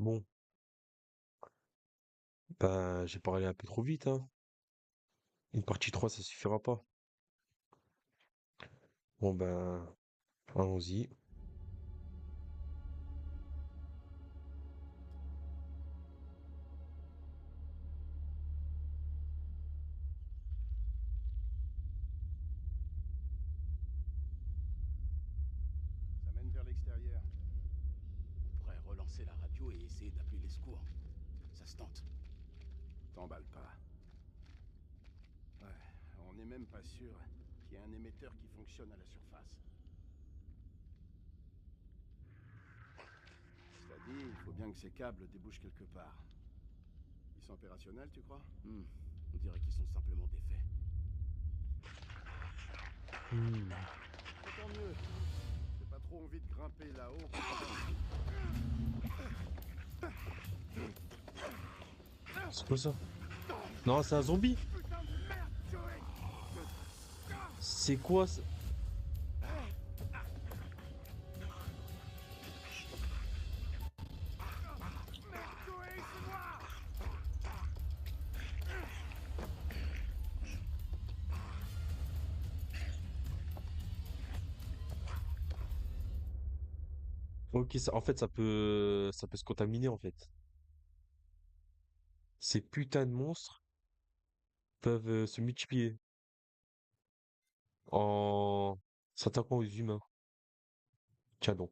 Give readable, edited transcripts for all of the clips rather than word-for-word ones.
Bon, bah, j'ai parlé un peu trop vite, hein. Une partie 3 ça suffira pas. Bon, ben, allons-y. Ça mène vers l'extérieur. On pourrait relancer la radio et essayer d'appeler les secours. Ça se tente. T'emballe pas. Ouais, on n'est même pas sûr qu'il y ait un émetteur qui fonctionne à la surface. Cela dit, il faut bien que ces câbles débouchent quelque part. Ils sont opérationnels, tu crois? On dirait qu'ils sont simplement défaits. Hmm. Tant mieux. J'ai pas trop envie de grimper là-haut. C'est quoi ça? Non, c'est un zombie. Putain de merde, Joey! C'est quoi ça? Merde, Joey, c'est moi! Ok, en fait, ça peut se contaminer, en fait. Ces putains de monstres peuvent se multiplier en s'attaquant aux humains. Tiens donc.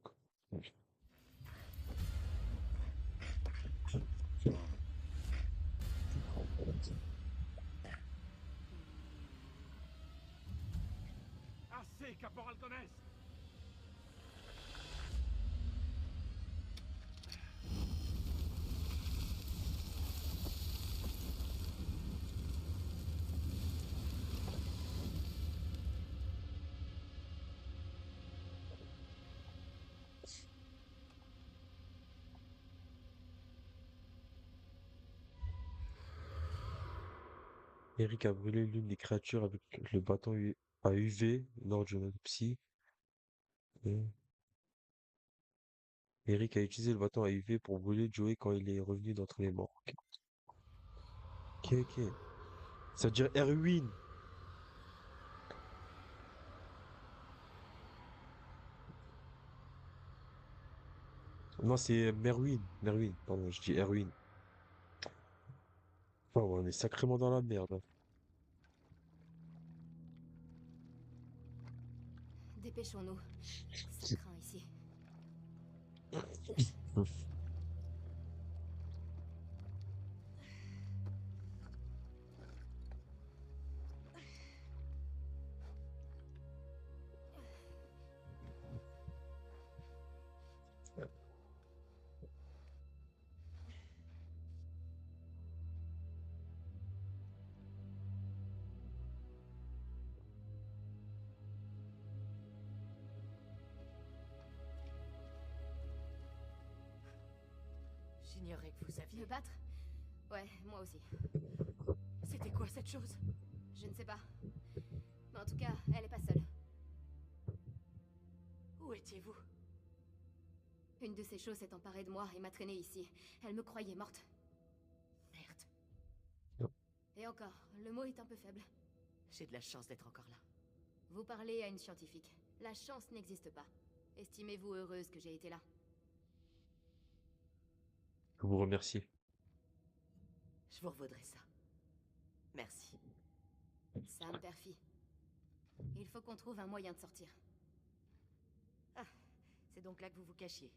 Assez, Caporal Gomez! Eric a brûlé l'une des créatures avec le bâton à UV lors d'une autopsie. Et Eric a utilisé le bâton à UV pour brûler Joey quand il est revenu d'entre les morts. Ok, ok. Ok. Ça veut dire Erwin. Non, c'est Merwin. Merwin, pardon, je dis Erwin. Oh, on est sacrément dans la merde, hein. Dépêchons-nous. Ça craint ici. J'ignorais que vous Me aviez... battre? Ouais, moi aussi. C'était quoi cette chose? Je ne sais pas. Mais en tout cas, elle est pas seule. Où étiez-vous? Une de ces choses s'est emparée de moi et m'a traînée ici. Elle me croyait morte. Merde. Et encore, le mot est un peu faible. J'ai de la chance d'être encore là. Vous parlez à une scientifique. La chance n'existe pas. Estimez-vous heureuse que j'ai été là. Je vous remercie. Je vous revaudrai ça. Merci. Ça me perfie. Il faut qu'on trouve un moyen de sortir. Ah, c'est donc là que vous vous cachiez.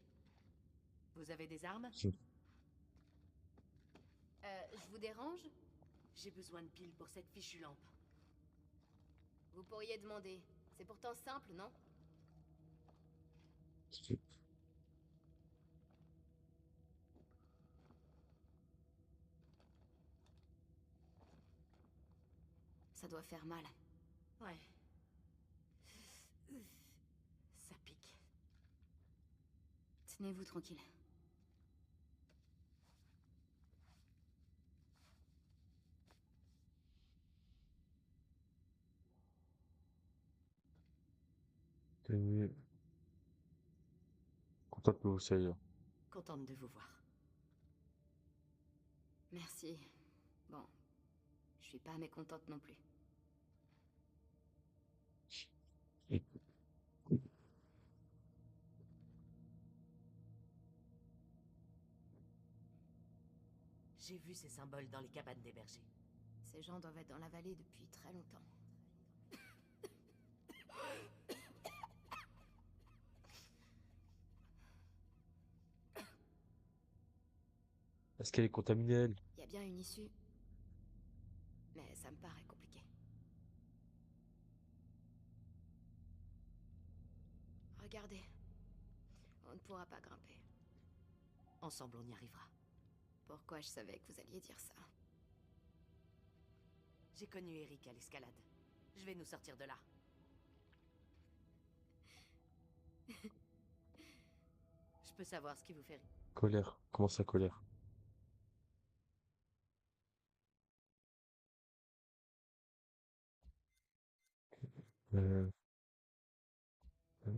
Vous avez des armes? Je vous dérange? J'ai besoin de piles pour cette fichue lampe. Vous pourriez demander. C'est pourtant simple, non? Ça doit faire mal. Ouais. Ça pique. Tenez-vous tranquille. Content que vous soyez là. Contente de vous voir. Merci. Bon, je suis pas mécontente non plus. J'ai vu ces symboles dans les cabanes des bergers. Ces gens doivent être dans la vallée depuis très longtemps. Est-ce qu'elle est contaminée, elle? Il y a bien une issue, mais ça me paraît compliqué. Regardez, on ne pourra pas grimper. Ensemble, on y arrivera. Pourquoi je savais que vous alliez dire ça? J'ai connu Eric à l'escalade. Je vais nous sortir de là. Je peux savoir ce qui vous fait rire. Colère. Comment ça, colère? Euh,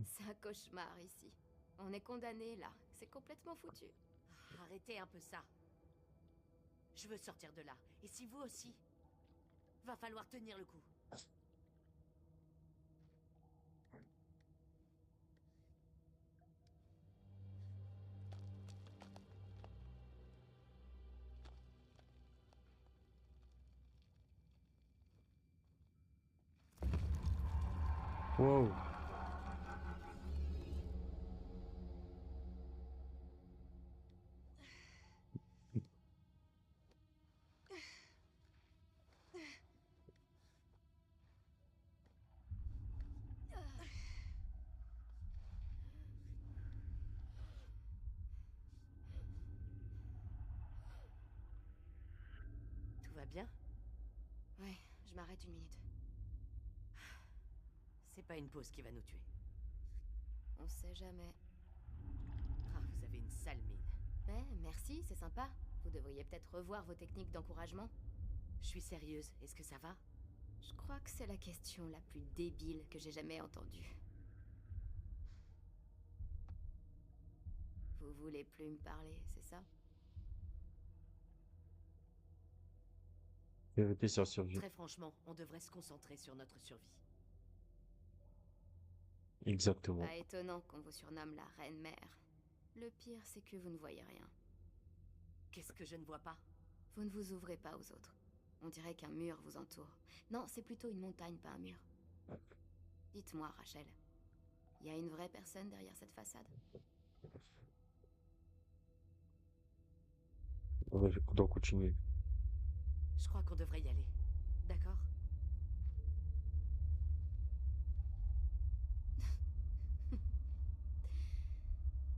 C'est un cauchemar ici. On est condamné là. C'est complètement foutu. Arrêtez un peu ça. Je veux sortir de là. Et si vous aussi, va falloir tenir le coup. Wow. Tout va bien? Ouais, je m'arrête une minute. C'est pas une pause qui va nous tuer. On sait jamais. Ah, vous avez une sale mine. Mais merci, c'est sympa. Vous devriez peut-être revoir vos techniques d'encouragement. Je suis sérieuse. Est-ce que ça va? Je crois que c'est la question la plus débile que j'ai jamais entendue. Vous voulez plus me parler, c'est ça? Vérité sur survie. Très franchement, on devrait se concentrer sur notre survie. Exactement. Pas étonnant qu'on vous surnomme la reine-mère. Le pire, c'est que vous ne voyez rien. Qu'est-ce que je ne vois pas? Vous ne vous ouvrez pas aux autres. On dirait qu'un mur vous entoure. Non, c'est plutôt une montagne, pas un mur. Dites-moi, Rachel, il y a une vraie personne derrière cette façade? On doit continuer. Je crois qu'on devrait y aller. D'accord?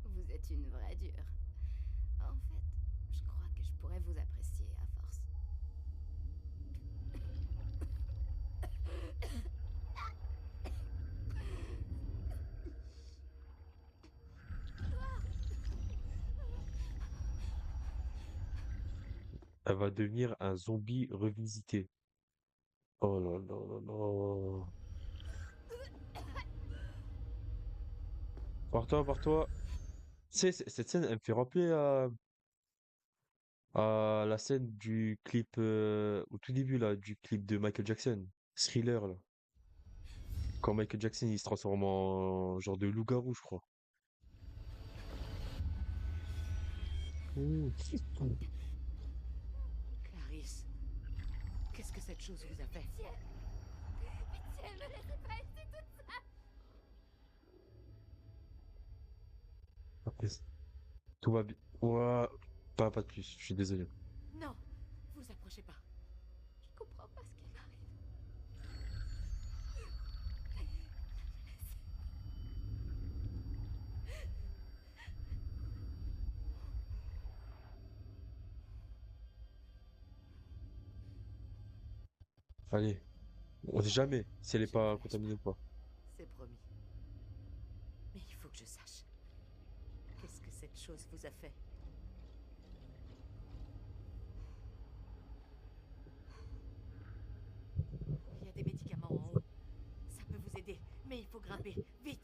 Vous êtes une vraie dure. En fait, je crois que je pourrais vous apprécier à force. Elle va devenir un zombie revisité. Oh là là là là. Pars-toi, pars-toi. Tu sais, cette scène, elle me fait rappeler à la scène du clip, au tout début, là, du clip de Michael Jackson. Thriller, là. Quand Michael Jackson, il se transforme en genre de loup-garou, je crois. Ouh. Clarisse, qu'est-ce que cette chose vous a fait? Pitié, pitié, me laissez pas rester toute seule. Après, tout va bien. Ouah. Pas de plus, je suis désolé. Non, vous approchez pas. Je comprends pas ce qui m'arrive. Allez, on sait jamais si elle est Je ne pas vous lâche contaminée ou pas. pas. C'est promis. Mais il faut que je sache. Qu'est-ce que cette chose vous a fait? Il y a des médicaments en haut. Ça peut vous aider, mais il faut grimper. Vite!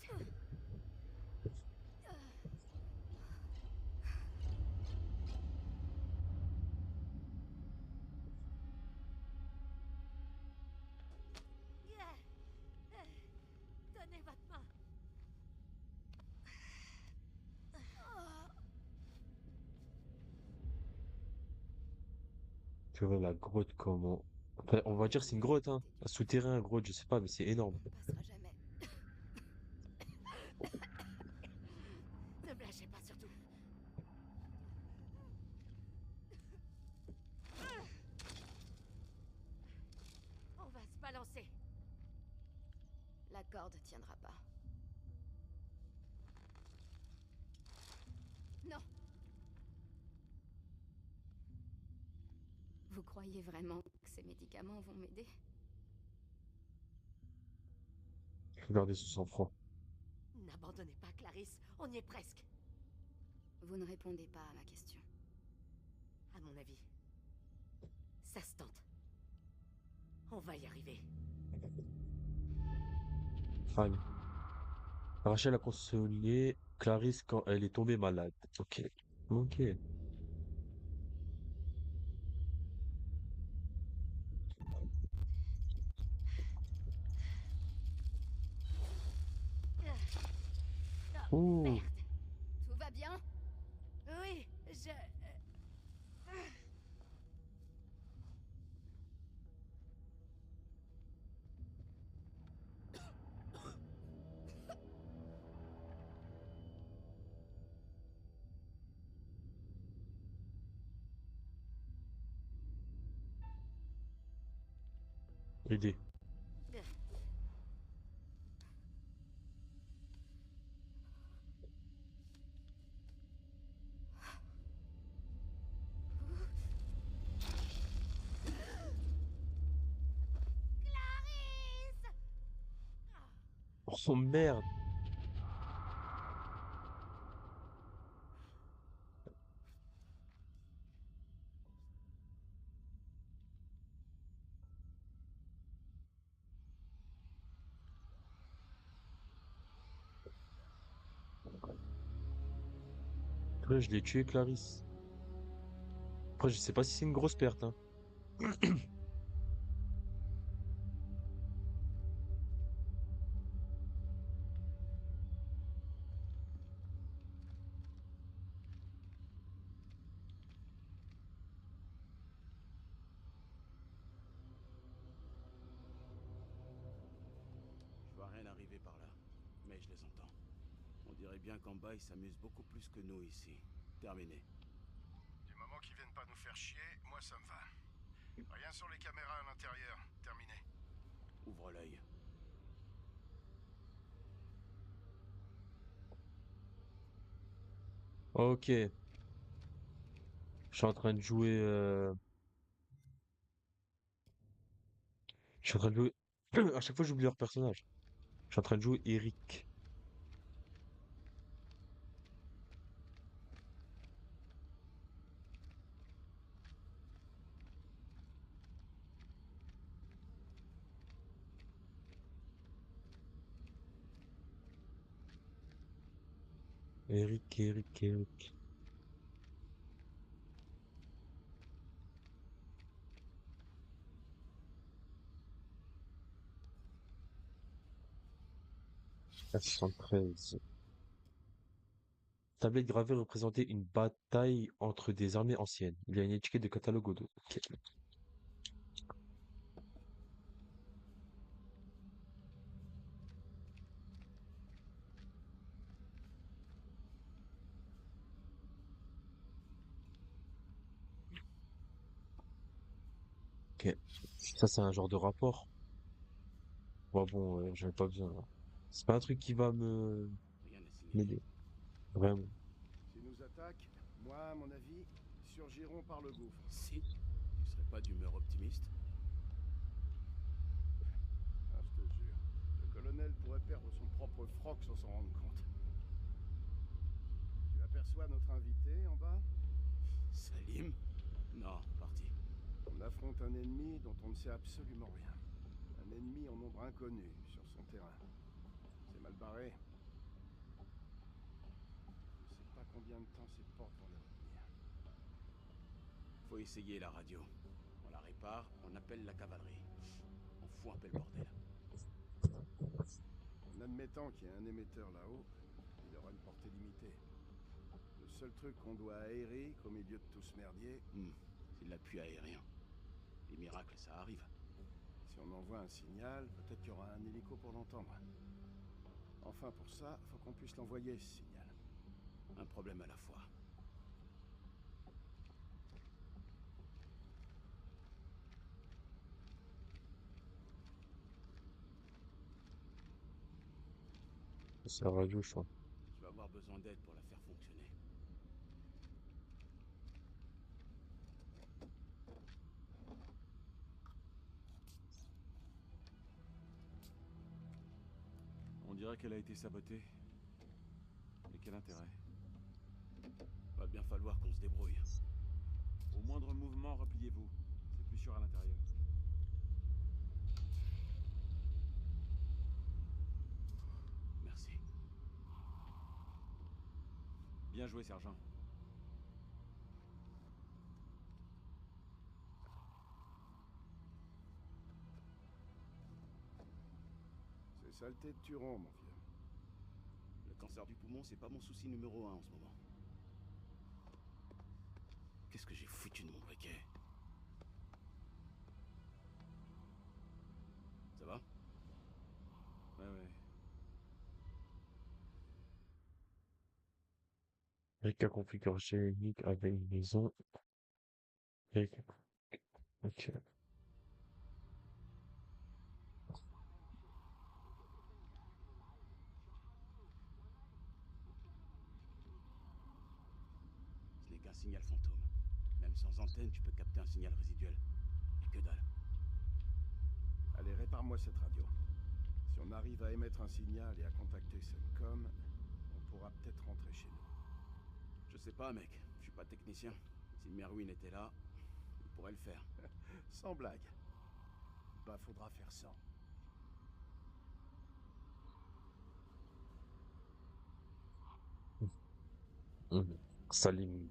Purée, la grotte, comment? Enfin, on va dire que c'est une Vous grotte, hein. inquiétez Un trop. souterrain, grotte, je sais pas, mais c'est énorme. On passera jamais. Ne me lâchez pas surtout. On va se balancer. La corde tiendra pas. Non. Vous croyez vraiment que ces médicaments vont m'aider? Regardez ce sang-froid. N'abandonnez pas, Clarisse. On y est presque. Vous ne répondez pas à ma question. À mon avis, ça se tente. On va y arriver. Fine. Rachel a consolé Clarisse quand elle est tombée malade. Ok. Ok. Ouh. Merde. Tout va bien? Oui, je... Aidez. Clarisse! Oh merde. Après, je l'ai tué, Clarisse. Après, je sais pas si c'est une grosse perte, hein. Je vois rien arriver par là, mais je les entends. On dirait bien qu'en bas, ils s'amusent beaucoup plus que nous ici. Terminé. Du moment qu'ils viennent pas nous faire chier, moi ça me va. Rien sur les caméras à l'intérieur. Terminé. Ouvre l'œil. Ok. Je suis en train de jouer. Je suis en train de jouer. À chaque fois, j'oublie leur personnage. Je suis en train de jouer Eric. Eric, Eric, Eric. Ah, 73. Tablette gravée représentait une bataille entre des armées anciennes. Il y a une étiquette de catalogue au dos. Ok. Ok. Ça, c'est un genre de rapport. Bon, bon, j'en ai pas besoin, là. C'est pas un truc qui va Rien à signaler. m'aider. Vraiment. S'ils nous attaquent, moi, à mon avis, surgiront par le gouffre. Si, tu serais pas d'humeur optimiste? Ah, je te jure. Le colonel pourrait perdre son propre froc sans s'en rendre compte. Tu aperçois notre invité en bas? Salim? Non, parti. On affronte un ennemi dont on ne sait absolument rien. Un ennemi en nombre inconnu sur son terrain. C'est mal barré. Je sais pas combien de temps ces portes vont le retenir. Faut essayer la radio. On la répare, on appelle la cavalerie. On fout un peu le bordel. En admettant qu'il y a un émetteur là-haut, il aura une portée limitée. Le seul truc qu'on doit aérer, qu'au milieu de tout ce merdier, C'est l'appui aérien. Les miracles, ça arrive. Si on envoie un signal, peut-être qu'il y aura un hélico pour l'entendre. Enfin, pour ça, faut qu'on puisse l'envoyer, ce signal. Un problème à la fois. C'est la radio, je crois. Tu vas avoir besoin d'aide pour la faire fonctionner. On dirait qu'elle a été sabotée. Mais quel intérêt? Va bien falloir qu'on se débrouille. Au moindre mouvement, repliez-vous. C'est plus sûr à l'intérieur. Merci. Bien joué, sergent. C'est saleté de Turon, mon vieux. Le cancer du poumon, c'est pas mon souci numéro 1 en ce moment. Qu'est-ce que j'ai foutu de mon briquet? Ça va? Ouais. Rika configure génique avec une maison. Rika. Ok. Ce n'est qu'un signal fantôme. Même sans antenne, tu peux capter un signal résiduel. Et que dalle. Allez, répare-moi cette radio. Si on arrive à émettre un signal et à contacter cette com, on pourra peut-être rentrer chez nous. Je sais pas, mec. Je suis pas technicien. Si Merwin était là, il pourrait le faire. Sans blague. Bah, faudra faire sans. Salim,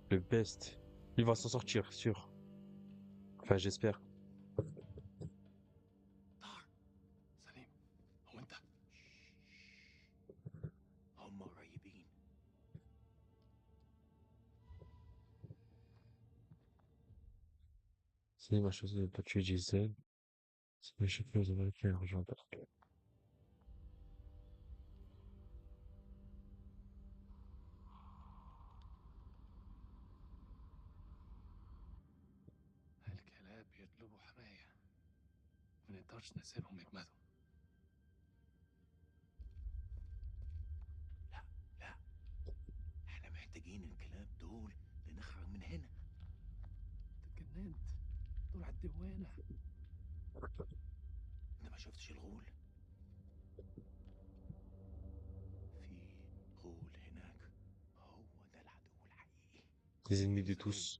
le best. Il va s'en sortir, sûr. Enfin, j'espère. سليم هو انت هم قريبين Salim a choisi de ne pas tuer Gisèle. C'est le chef de Américains argent. الكلاب بيطلبوا حماية. ما نقدرش نسيبهم يجمدوا. لا احنا محتاجين الكلاب دول لنخرج من هنا. اتجننت. دول على الدوانة. انت ما شفتش الغول؟ في غول هناك، هو ده العدو الحقيقي. Les ennemis de tous.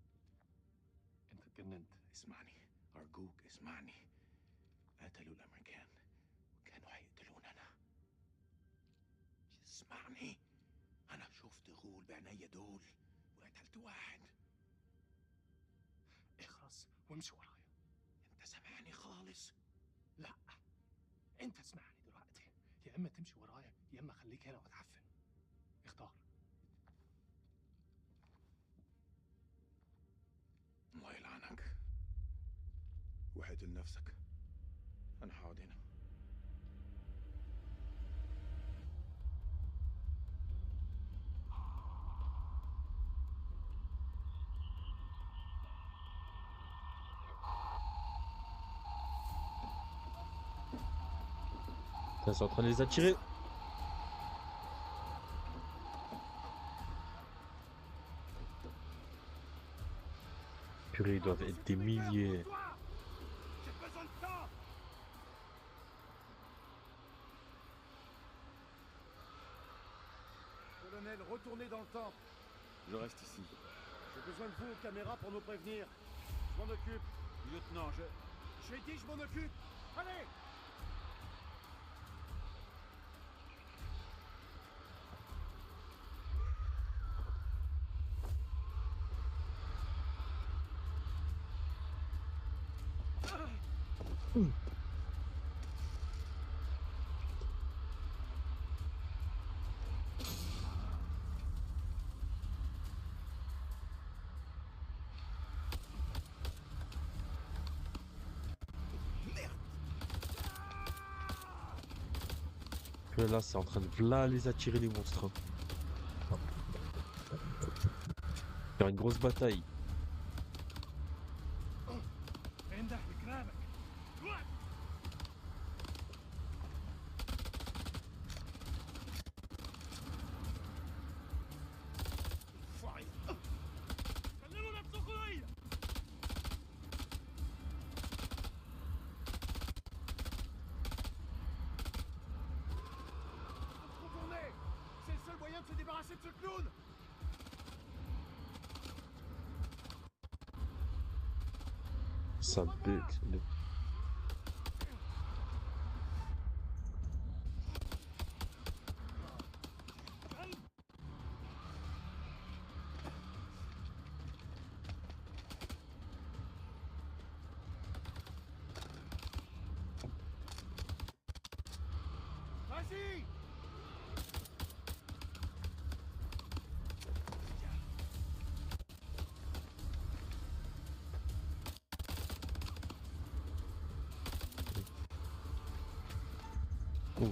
انت اتجننت. اسمعني ارجوك اسمعني. قتلوا الامريكان وكانوا هيقتلوننا. اسمعني، انا شفت غول بعينيا دول وقتلت واحد. اخرس وامشي ورايا. انت سامعني خالص؟ لا، انت اسمعني دلوقتي. يا اما تمشي ورايا يا اما خليك هنا واتعفن. اختار. الله يلعنك. وحد لنفسك. انا هقعد هنا. Ça, c'est en train de les attirer. Purée, ils doivent être des milliers. J'ai besoin de temps. Colonel, retournez dans le temple. Je reste ici. J'ai besoin de vous aux caméras pour nous prévenir. Je m'en occupe. Lieutenant, J'ai dit je m'en occupe. Allez! Que là, c'est en train de v'là les attirer les monstres, hein. Faire une grosse bataille. انده بكلامك. الوقت. سلموا نفسكم ليا. Contournez. C'est le seul moyen de se débarrasser de ce clown. Ça bug. Vas-y. Ouh.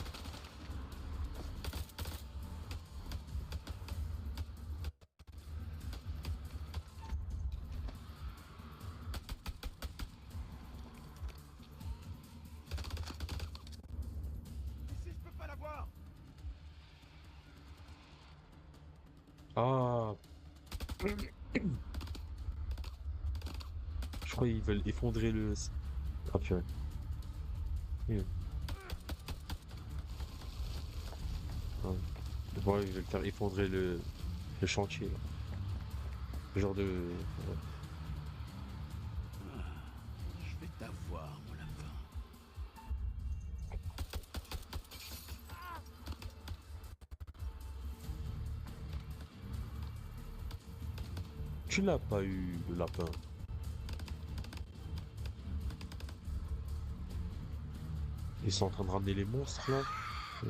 Ici, je peux pas l'avoir. Ah. Je crois qu'ils veulent effondrer le... Ah purée. Oui. Ouais. Ouais, ils veulent faire effondrer le chantier, là. Le genre de... ouais. Je vais t'avoir, mon lapin. Tu l'as pas eu, le lapin. Ils sont en train de ramener les monstres, là. Faut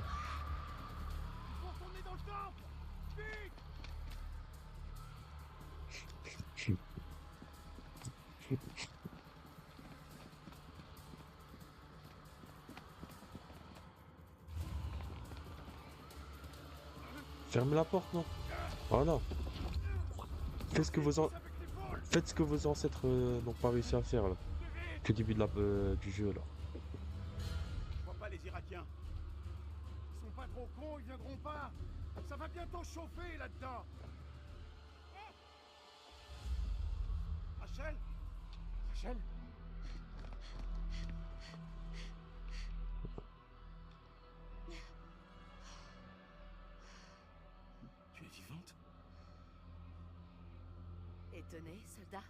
retourner dans le temple. Vite. Ferme la porte, non? Voilà. Faites ce que vos, Avec l'épaule. faites ce que vos ancêtres n'ont pas réussi à faire, là. Vite. Au début de du jeu, là. Je vois pas les Irakiens. Ils sont pas trop cons, ils viendront pas. Ça va bientôt chauffer là-dedans. Rachel. Rachel. Tu es vivante? Étonné, soldat?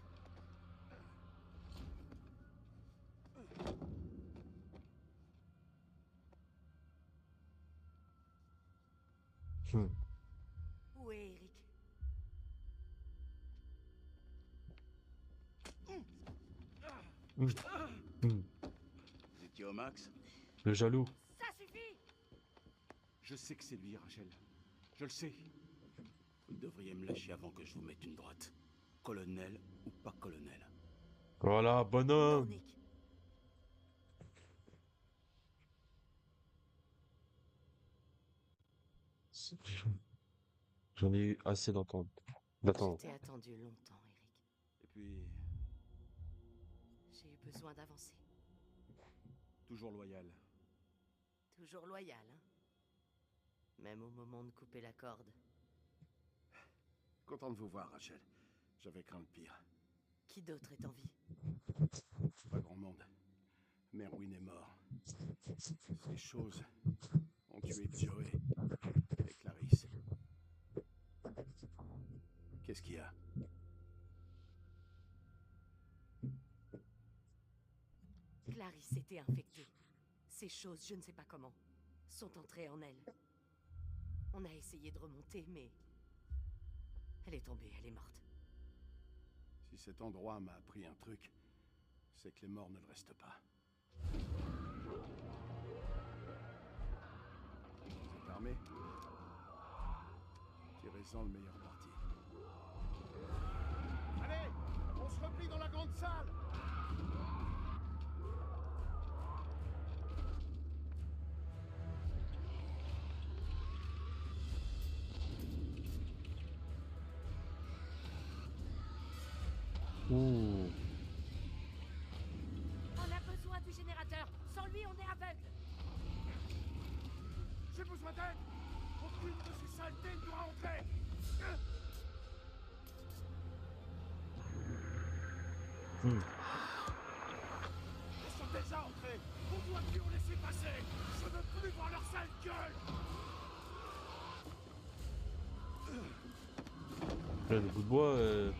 Hmm. Où est Eric? Hmm. Hmm. Vous étiez au max? Le jaloux. Ça suffit! Je sais que c'est lui, Rachel. Je le sais. Vous devriez me lâcher avant que je vous mette une droite. Colonel ou pas colonel. Voilà, Non, bonhomme. Nick. J'en ai eu assez d'attendre. Je t'ai attendu longtemps, Eric. Et puis, J'ai eu besoin d'avancer. toujours loyal. Toujours loyal, hein? Même au moment de couper la corde. Content de vous voir, Rachel. J'avais craint le pire. Qui d'autre est en vie? Pas grand monde. Merwin est mort. Ces choses ont tué Joey et Clarisse. Qu'est-ce qu'il y a? Clarisse était infectée. Ces choses, je ne sais pas comment, sont entrées en elle. On a essayé de remonter, mais... Elle est tombée, elle est morte. Si cet endroit m'a appris un truc, c'est que les morts ne le restent pas. Vous êtes armés? Tirez-en le meilleur parti. Allez, on se replie dans la grande salle. Ouh. On a besoin du générateur. Sans lui, on est aveugle. J'ai besoin d'aide. Aucune de ces saletés ne doit entrer. Hmm. Ils sont déjà entrés. On doit plus en laisser passer. Je veux plus voir leur sale gueule. Là, le bout de bois, Retiens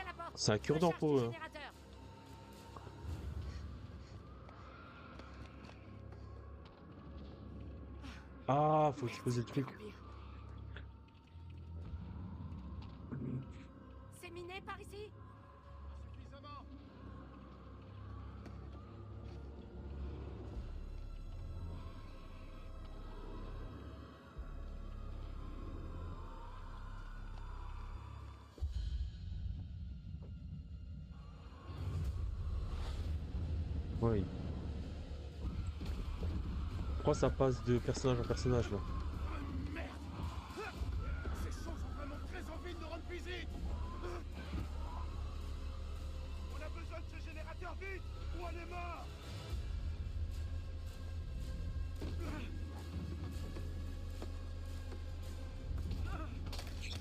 la porte. c'est un cure-dent Recharge pour du eux, hein. générateur. Ah, faut Merde, exposer le truc. Remplir. C'est miné par ici. Suffisamment. Oui. Pourquoi ça passe de personnage en personnage là? Merde. Ces choses ont vraiment très envie de nous rendre visite. On a besoin de ce générateur vite ou on est mort.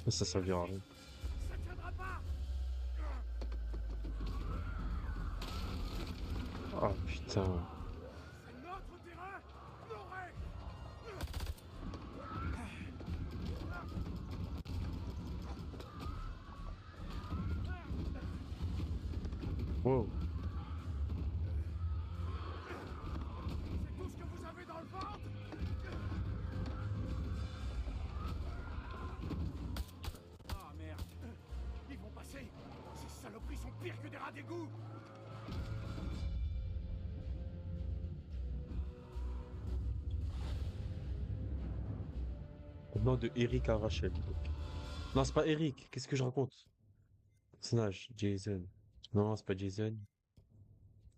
Ça servira à rien. Ça tiendra pas. Ah putain. C'est notre terrain, nos règles. Wow. C'est tout ce que vous avez dans le ventre. Ah merde. Ils vont passer. Ces saloperies sont pires que des rats d'égout. Nom de Eric à Rachel. Non, c'est pas Eric. Qu'est-ce que je raconte? Personnage, Jason. Non, c'est pas Jason.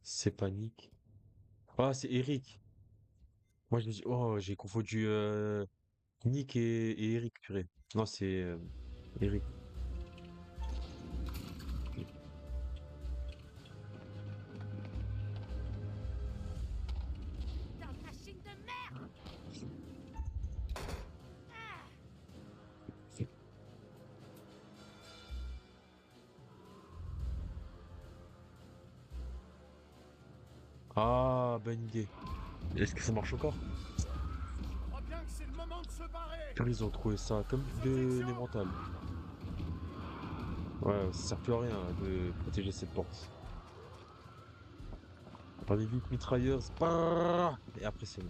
C'est pas Nick. Ah, c'est Eric. Moi, je me dis, oh, j'ai confondu Nick et Eric, purée. Non, c'est Eric. Putain de machine de merde. Ah. Ah, bonne idée. Est-ce que ça marche encore? Je crois bien que c'est le moment de se barrer. Car ils ont trouvé ça comme de l'émental. Ouais, ça sert plus à rien de protéger cette porte. Allez vite, mitrailleurs. Et après, c'est bon.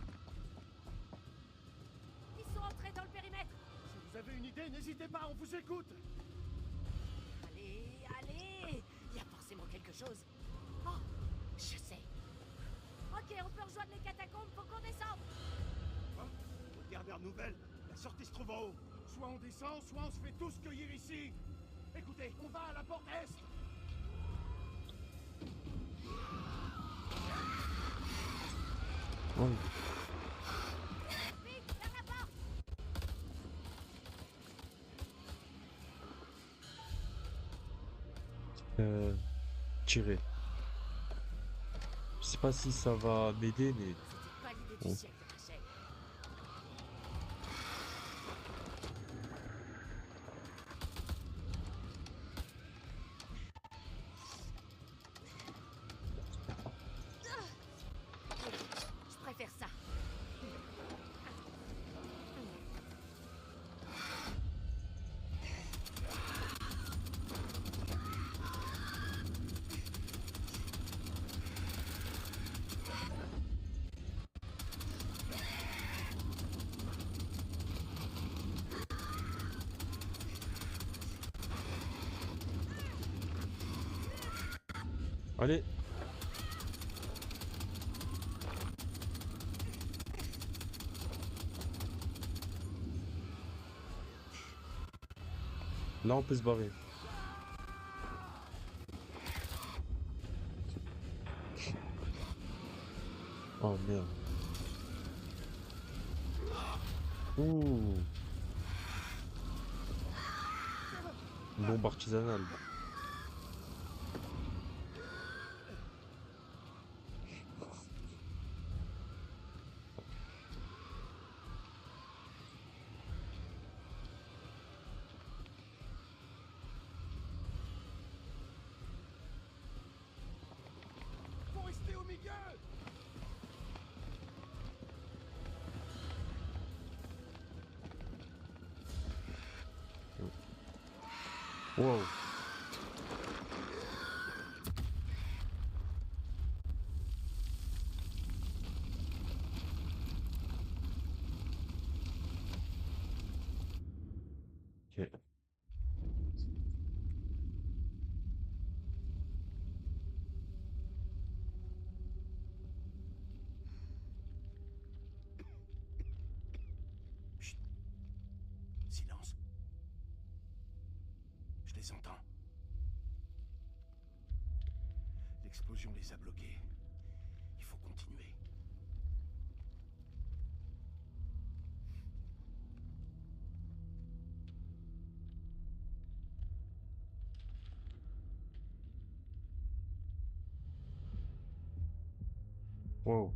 Ils sont entrés dans le périmètre. Si vous avez une idée, n'hésitez pas, on vous écoute. Allez, allez. Il y a forcément quelque chose. Oh, je sais. Ok, on peut rejoindre les catacombes, faut qu'on descende. Aux dernières nouvelles, la sortie se trouve en haut. Soit on descend, soit on se fait tous cueillir ici. Écoutez, on va à la porte est. Ouais. Vite, vers la porte. Tirer. Je sais pas si ça va m'aider, mais C'était pas l'idée du bon. siècle, Rachel. Je préfère ça. Allez. Là, on peut se barrer. Oh merde. Ouh. Bombe artisanale. Wow. Ok. Chut. Silence. Je les entends. L'explosion les a bloqués. Il faut continuer. Wow.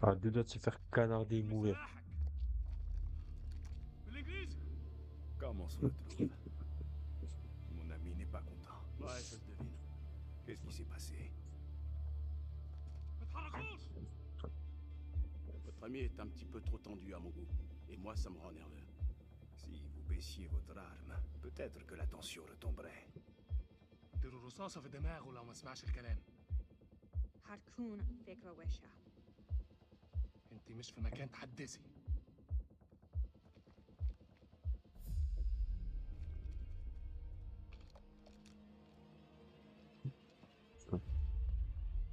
Ah, deux doigts de se faire canarder et mourir. Comment on se retrouve? Mon ami n'est pas content. Ouais, je le devine. Qu'est-ce qui s'est passé? Votre ami est un petit peu trop tendu à mon goût. Et moi, ça me rend nerveux. Si vous baissiez votre arme, peut-être que la tension retomberait. اديله رصاصة في دماغه لو ما سمعش الكلام. هتكون فكرة وحشة. انت مش في مكان تحدثي.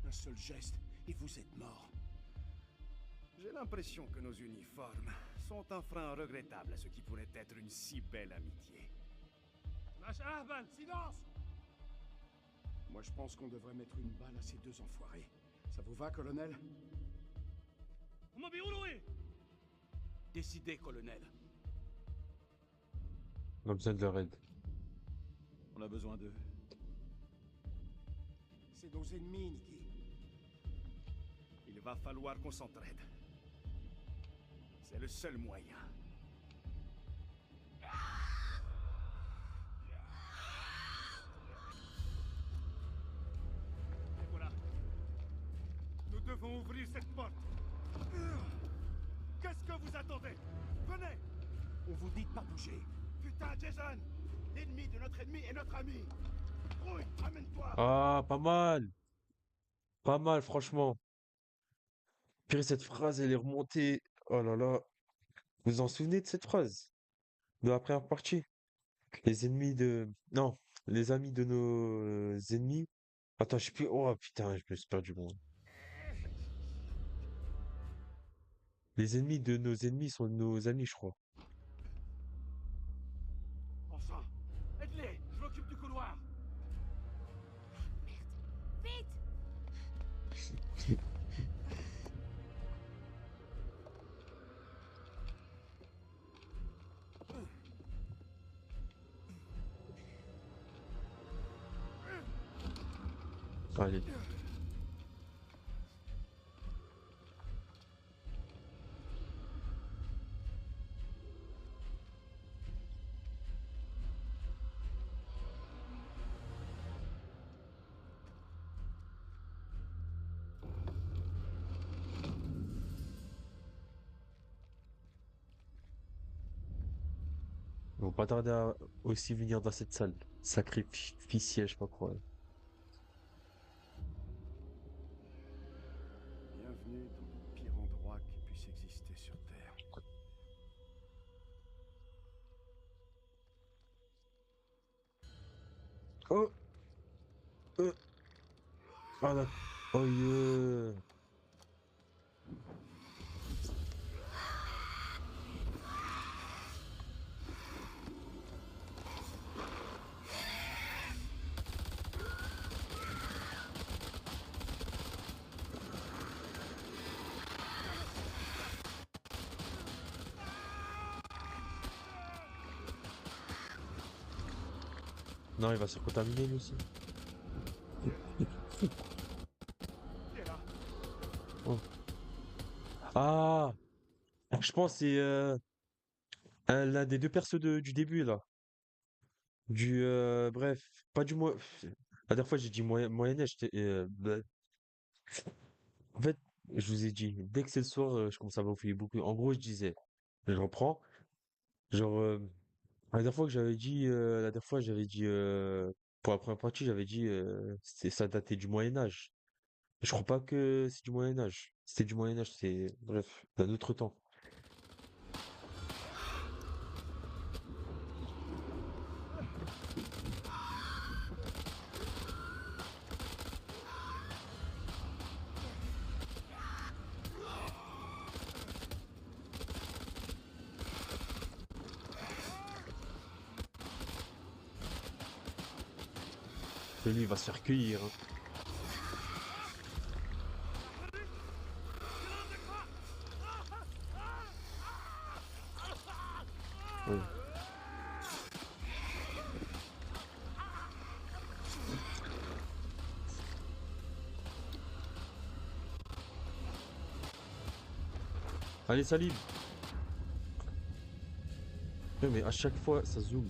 Un seul geste et vous êtes mort. J'ai l'impression que nos uniformes sont un frein regrettable à ce qui pourrait être une si belle amitié. مش اهبل. Silence. Moi, je pense qu'on devrait mettre une balle à ces deux enfoirés. Ça vous va, colonel? هما بيقولوا ايه؟ Décidez, colonel. On a besoin de leur aide. On a besoin d'eux. C'est nos ennemis, Nikki. Il va falloir qu'on s'entraide. C'est le seul moyen. Et voilà. Nous devons ouvrir cette porte. Qu'est-ce que vous attendez? Venez! On vous dit de pas bouger. Putain, Jason! L'ennemi de notre ennemi est notre ami. Rouille, amène-toi! Ah, pas mal. Pas mal, franchement. Pire, cette phrase, elle est remontée. Oh là là. Vous vous en souvenez de cette phrase? De la première partie? Les ennemis de... Non, les amis de nos ennemis. Attends, je sais plus. Oh putain, je me suis perdu. Bon. Les ennemis de nos ennemis sont nos amis, je crois. Enfin! Aide-les! Je m'occupe du couloir! Vite! Allez. Ils vont pas tarder à aussi venir dans cette salle. Sacrificielle, je sais pas quoi. Bienvenue dans le pire endroit qui puisse exister sur Terre. Oh! Ah là. Oh yeah. Non, il va se contaminer lui aussi. Oh. Ah! Je pense que c'est l'un des deux persos du début là. Bref, pas du moins. La dernière fois, j'ai dit Moyen-Âge. En fait, je vous ai dit, dès que c'est le soir, je commence à m'enfuir beaucoup. En gros, je disais, je reprends. Genre, la dernière fois que j'avais dit, la dernière fois, j'avais dit, pour la première partie, j'avais dit, ça datait du Moyen-Âge. Je crois pas que c'est du Moyen-Âge. C'était du Moyen-Âge, c'est, bref, d'un autre temps. Et lui, il va se faire cueillir, hein. Ouais. Allez, Salim. Ouais, mais à chaque fois, ça zoome.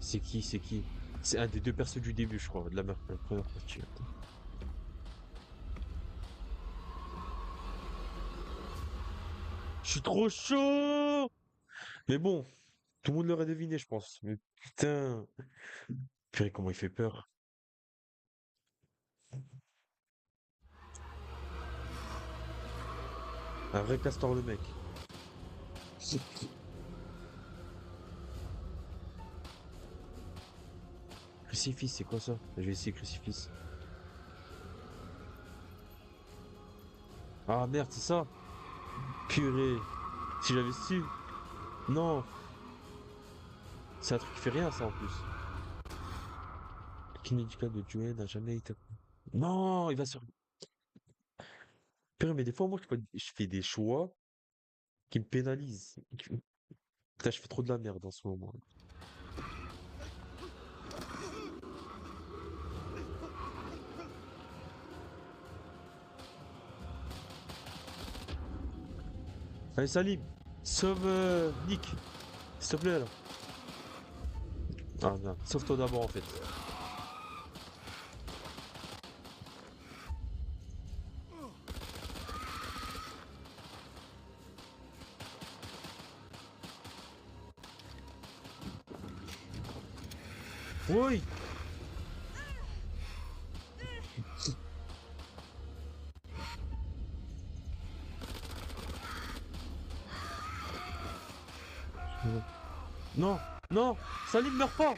C'est qui? C'est qui? C'est un des deux persos du début, je crois, de la première partie. Attends. Je suis trop chaud! Mais bon, tout le monde l'aurait deviné, je pense. Mais putain. Purée, comment il fait peur. Un vrai castor, le mec. Crucifix, c'est quoi ça? Je vais essayer crucifix. Ah merde, c'est ça? Purée. Si j'avais su. Non. C'est un truc qui fait rien, ça, en plus. Le kit médical de Joey n'a jamais été... Non, il va sur... Purée, mais des fois, moi, je fais des choix qui me pénalisent. Putain, je fais trop de la merde en ce moment. Allez, Salim, sauve Nick, s'il te plaît, là. Ah non, sauve-toi d'abord, en fait. Oui. Non, non, Salim, meurs pas.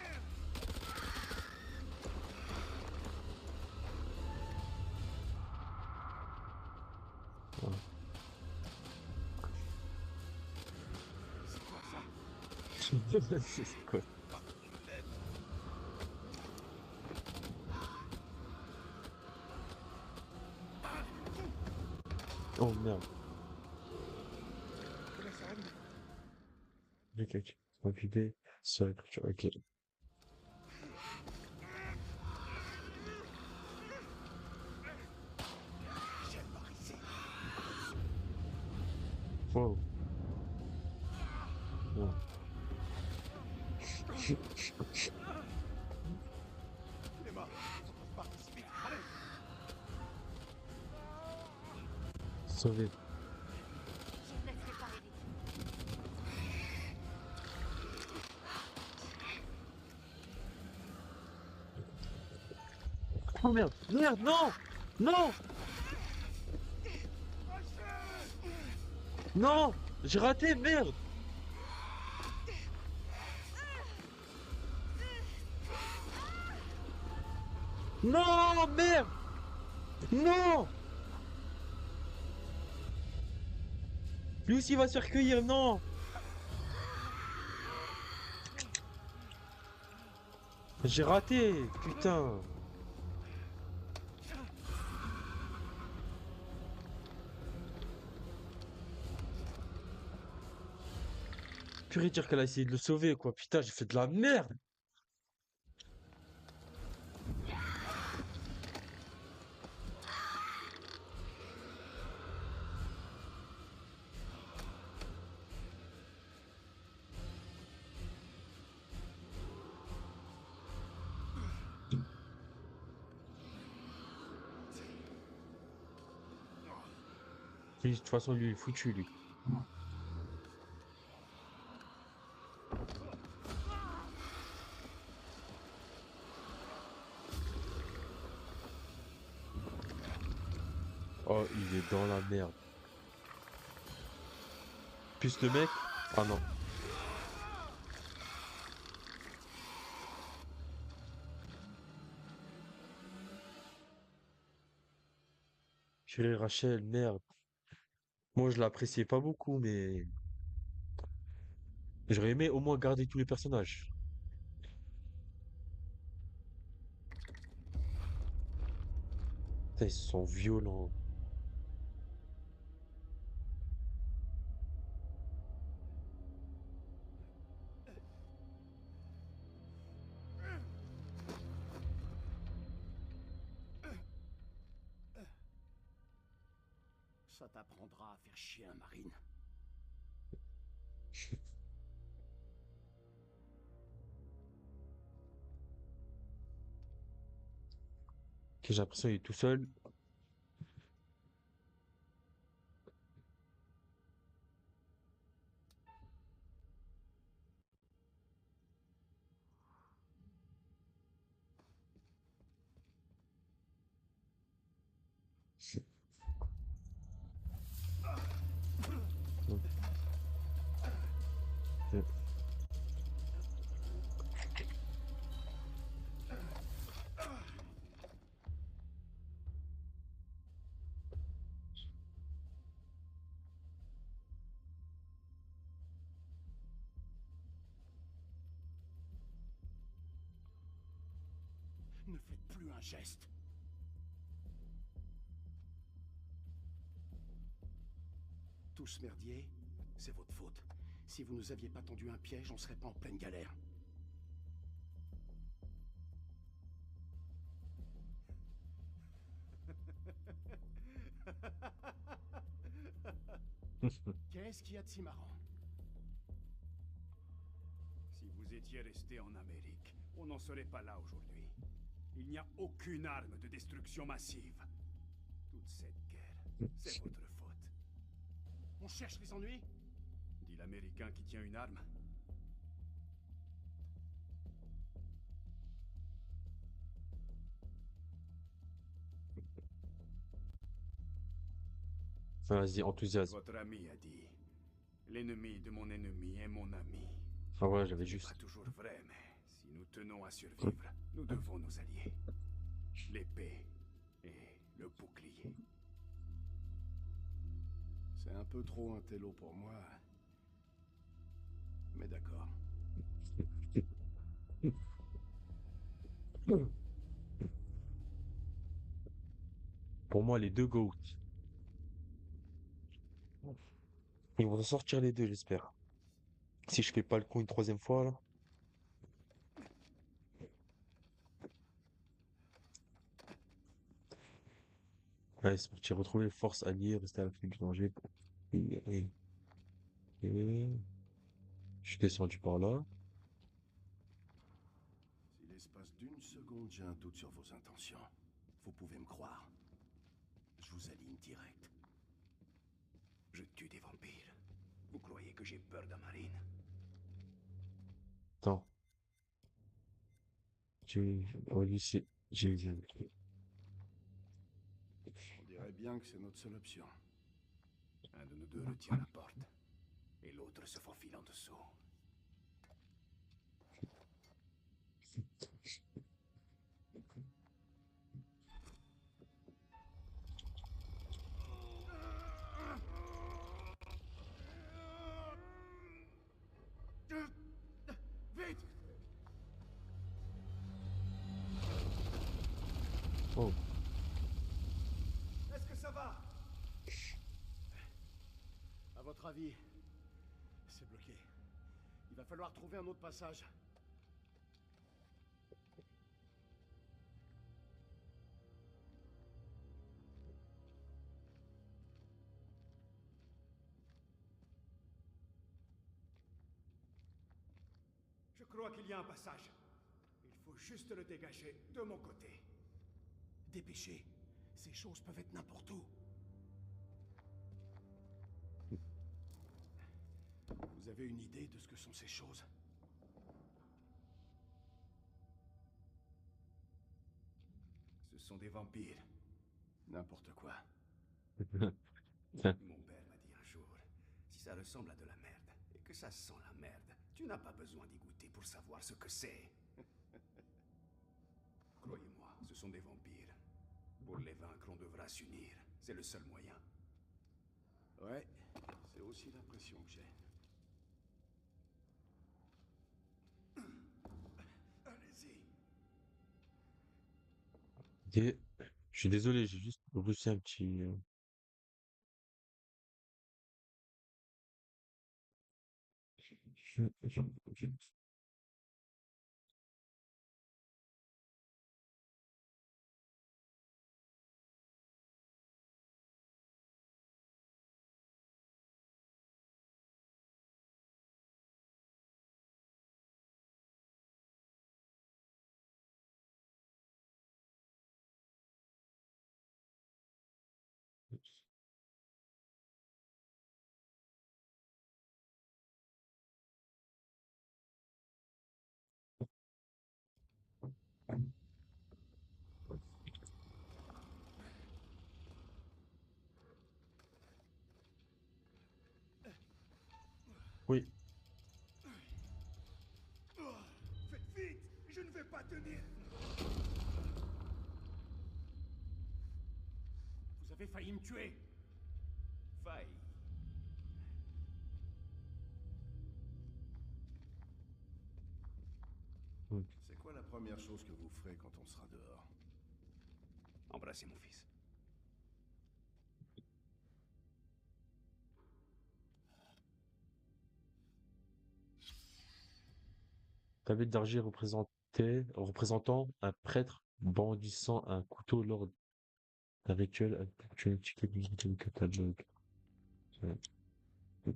C'est quoi? Oh merde. Ok, ok. On va vider sur la culture. Ok. Wow. Wow. Sauvé. Je ne laisserai pas Eric. Oh merde, merde, non, non, non, j'ai raté, merde. Non, merde, non. Lui aussi va se faire cueillir, non. J'ai raté, putain. Purée, dire qu'elle a essayé de le sauver, quoi. Putain, j'ai fait de la merde. Lui, de toute façon, lui, il est foutu, lui. Oh, il est dans la merde. Plus le mec. Ah non. Purée, Rachel, merde. Moi, je l'appréciais pas beaucoup, mais j'aurais aimé au moins garder tous les personnages. Putain, ils sont violents. Ça t'apprendra à faire chier un marine. Ok, j'ai l'impression qu'il est tout seul. Ok. Ne faites plus un geste. Tout ce merdier, c'est votre faute. Si vous nous aviez pas tendu un piège, on serait pas en pleine galère. Qu'est-ce qu'il y a de si marrant? Si vous étiez resté en Amérique, on n'en serait pas là aujourd'hui. Il n'y a aucune arme de destruction massive. Toute cette guerre, c'est votre faute. On cherche les ennuis? Dit l'Américain qui tient une arme. Vas-y, enthousiasme. Votre ami a dit, l'ennemi de mon ennemi est mon ami. Ah ouais, j'avais Ce n'est juste. pas toujours vrai, mais si nous tenons à survivre, nous devons nous allier. L'épée et le bouclier. C'est un peu trop un télo pour moi. Mais d'accord. Pour moi, les deux GOAT. Ils vont sortir les deux, j'espère. Si je fais pas le coup une troisième fois, là. Ouais, c'est parti retrouver les forces alliées, rester à l'Afrique du danger. Et je suis descendu par là. Si l'espace d'une seconde j'ai un doute sur vos intentions, vous pouvez me croire. Je vous aligne direct. Je tue des vampires. Vous croyez que j'ai peur d'un marine? Attends. Oh, lui, c'est Jason. On dirait bien que c'est notre seule option. Un de nous deux retient la porte, et l'autre se faufile en dessous. Vite! Oh, Est-ce que ça va? À votre avis, c'est bloqué. Il va falloir trouver un autre passage. Je crois qu'il y a un passage. Il faut juste le dégager de mon côté. Dépêchez. Ces choses peuvent être n'importe où. Vous avez une idée de ce que sont ces choses? Ce sont des vampires. N'importe quoi. Mon père m'a dit un jour, si ça ressemble à de la merde et que ça sent la merde, tu n'as pas besoin d'y goûter pour savoir ce que c'est. Croyez-moi, ce sont des vampires. Pour les vaincre, on devra s'unir. C'est le seul moyen. Ouais, c'est aussi l'impression que j'ai. Allez-y. Ok. Je suis désolé, j'ai juste reçu un petit. Oui. Faites vite, je ne vais pas tenir. Vous avez failli me tuer. Failli. C'est quoi la première chose que vous ferez quand on sera dehors? Embrassez mon fils. Tablette d'argile représentant un prêtre brandissant un couteau lors d'un rituel avec une étiquette du catalogue. Ouais. Hmm.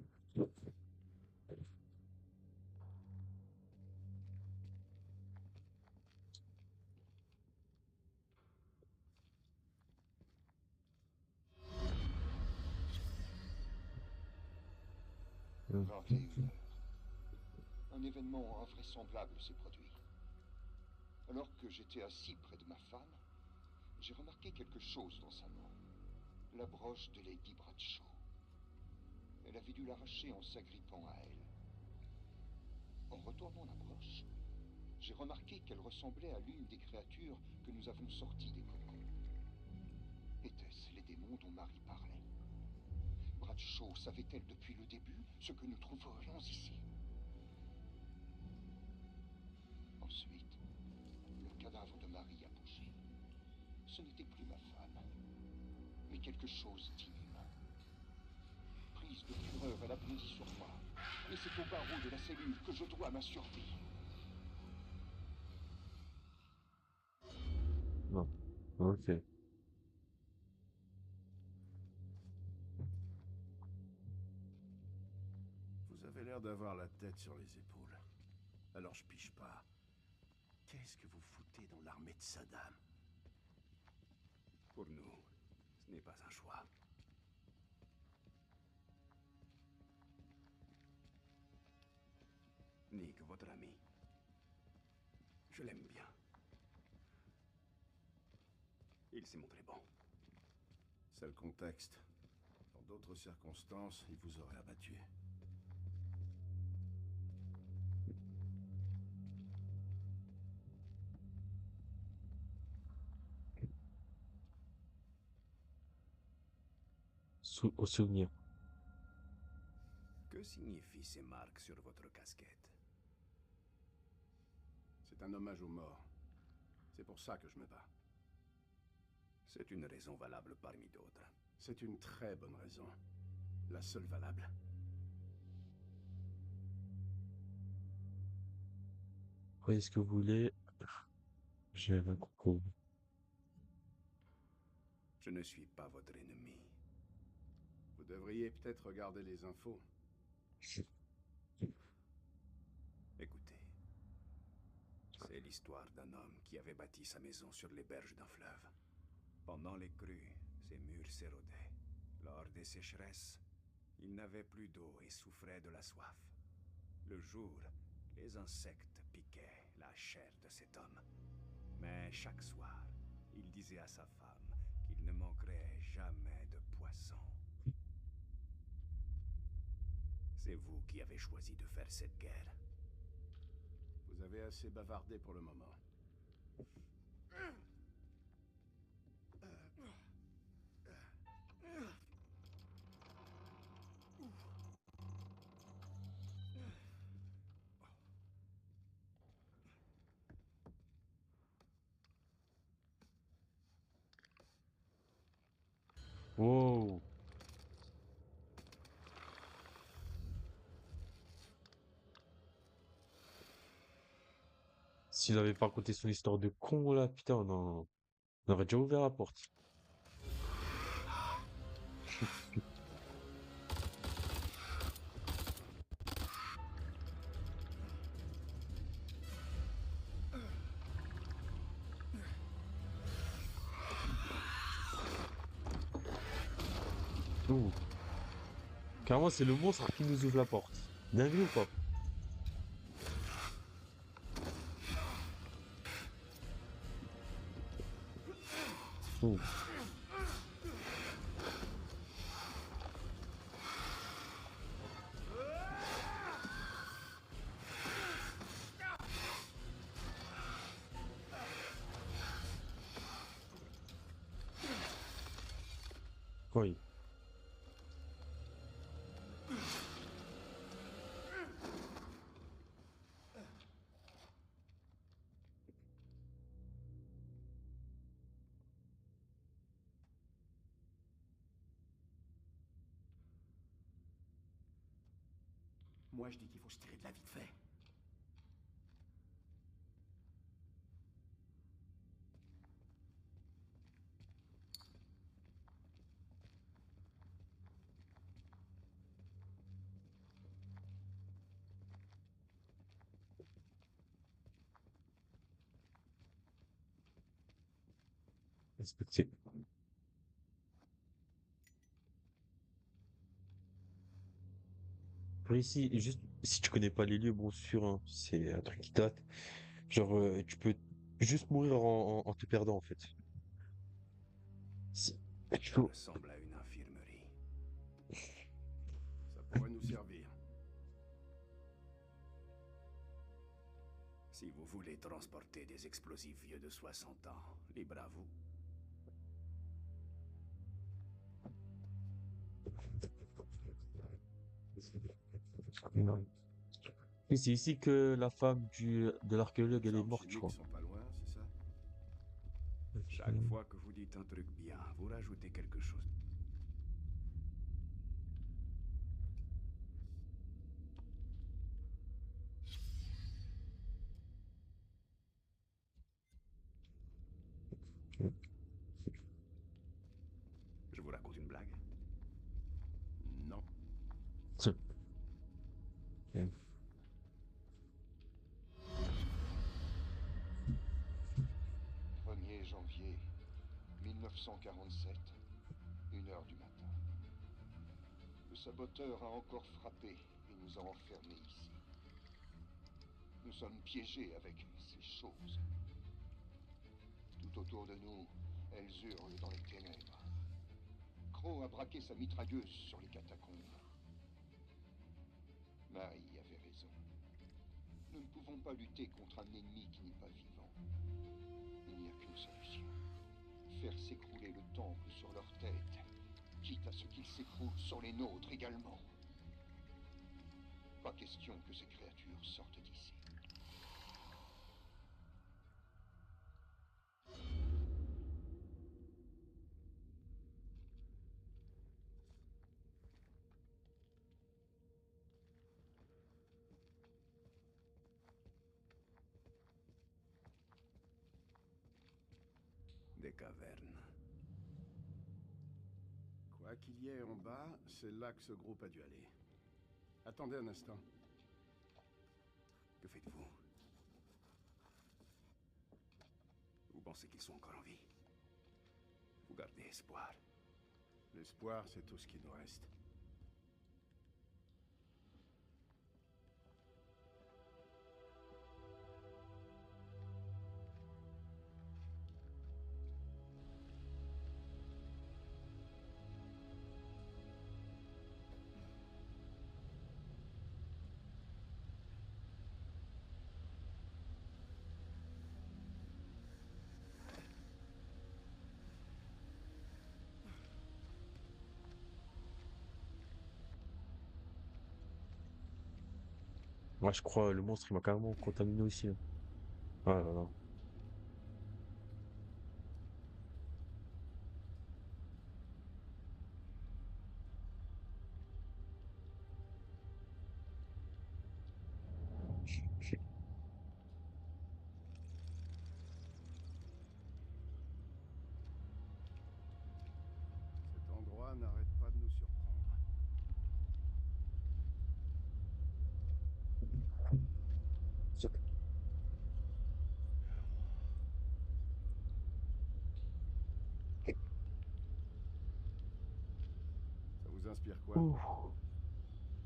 21 heures. Un événement invraisemblable s'est produit. Alors que j'étais assis près de ma femme, j'ai remarqué quelque chose dans sa main. La broche de Lady Bradshaw. Elle avait dû l'arracher en s'agrippant à elle. En retournant la broche, j'ai remarqué qu'elle ressemblait à l'une des créatures que nous avons sorties des cocons. Étaient-ce les démons dont Marie parlait? Bradshaw savait-elle depuis le début ce que nous trouverions ici? Ensuite, le cadavre de Marie a bougé. Ce n'était plus ma femme, mais quelque chose d'inhumain. Prise de fureur, elle a bondi sur moi. Et c'est au barreau de la cellule que je dois ma survie. Non. Ok. Vous avez l'air d'avoir la tête sur les épaules. Alors je piche pas. Qu'est-ce que vous foutez dans l'armée de Saddam? Pour nous, ce n'est pas un choix. Nick, votre ami. Je l'aime bien. Il s'est montré bon. C'est le contexte. Dans d'autres circonstances, il vous aurait abattu. Au souvenir. Que signifient ces marques sur votre casquette? C'est un hommage aux morts. C'est pour ça que je me bats. C'est une raison valable parmi d'autres. C'est une très bonne raison. La seule valable. Voyez ce que vous voulez. J'ai un coucou. Je ne suis pas votre ennemi. Vous devriez peut-être regarder les infos. Écoutez. C'est l'histoire d'un homme qui avait bâti sa maison sur les berges d'un fleuve. Pendant les crues, ses murs s'érodaient. Lors des sécheresses, il n'avait plus d'eau et souffrait de la soif. Le jour, les insectes piquaient la chair de cet homme. Mais chaque soir, il disait à sa femme qu'il ne manquerait jamais de poisson. C'est vous qui avez choisi de faire cette guerre. Vous avez assez bavardé pour le moment. Wow. S'il avait pas raconté son histoire de con là, putain, on aurait déjà ouvert la porte. Ouh. Carrément, c'est le monstre qui nous ouvre la porte. Dingue ou pas? Ouh. Oui. Moi, je dis qu'il faut se tirer de la vite fait. Respecté. Après ici, juste, si tu connais pas les lieux, bon sûr, hein, c'est un truc qui date. Genre, tu peux juste mourir en te perdant, en fait. Si- il Ça faut- ressemble à une infirmerie. Ça pourrait nous servir. Si vous voulez transporter des explosifs vieux de 60 ans, libre à vous. Non. Et c'est ici que la femme de l'archéologue, Les elle est armes morte, je chimiques crois. sont pas loin, c'est ça? Chaque fois que vous dites un truc bien, vous rajoutez quelque chose. Je vous raconte une blague. Non. Tiens. Ok. 1er janvier 1947, 1h du matin. Le saboteur a encore frappé et nous a enfermés ici. Nous sommes piégés avec ces choses. Tout autour de nous, elles hurlent dans les ténèbres. Crow a braqué sa mitrailleuse sur les catacombes. Marie avait raison. Nous ne pouvons pas lutter contre un ennemi qui n'est pas vivant. Il n'y a qu'une solution. Faire s'écrouler le temple sur leur tête, quitte à ce qu'il s'écroule sur les nôtres également. Pas question que ces créatures sortent d'ici. Des cavernes. Quoi qu'il y ait en bas, c'est là que ce groupe a dû aller. Attendez un instant. Que faites-vous? Vous pensez qu'ils sont encore en vie? Vous gardez espoir. L'espoir, c'est tout ce qui nous reste. Ouais, je crois, le monstre, il m'a carrément contaminé aussi, hein. Ah là là. Cet endroit n'arrête pas de nous surprendre. Ça vous inspire quoi? Ouh.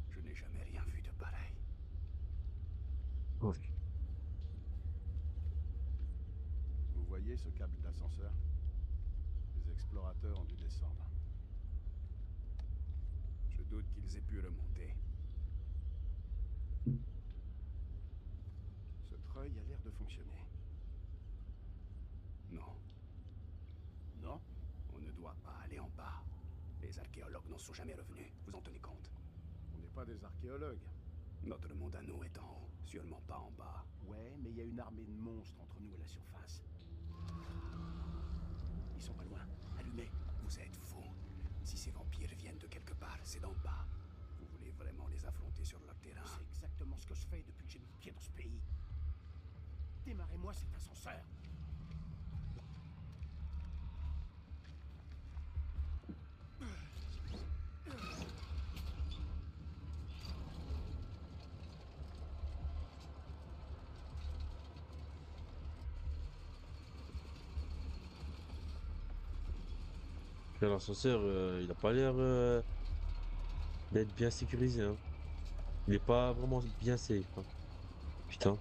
Je n'ai jamais rien vu de pareil. Ouh. Vous voyez ce câble d'ascenseur? Les explorateurs ont dû descendre. Je doute qu'ils aient pu remonter. Ce treuil a l'air de fonctionner. Non. Non? On ne doit pas aller en bas. Les archéologues n'en sont jamais revenus. Vous en tenez compte? On n'est pas des archéologues. Notre monde à nous est en haut, sûrement pas en bas. Ouais, mais il y a une armée de monstres entre nous et la surface. Ils sont pas loin. Allumez. Vous êtes fous. Si ces vampires viennent de quelque part, c'est d'en bas. Vous voulez vraiment les affronter sur leur terrain? C'est exactement ce que je fais depuis que j'ai mis le pied dans ce pays. Démarrez-moi cet ascenseur. L'ascenseur, il a pas l'air d'être bien sécurisé, hein. Il est pas vraiment bien safe, hein. Putain.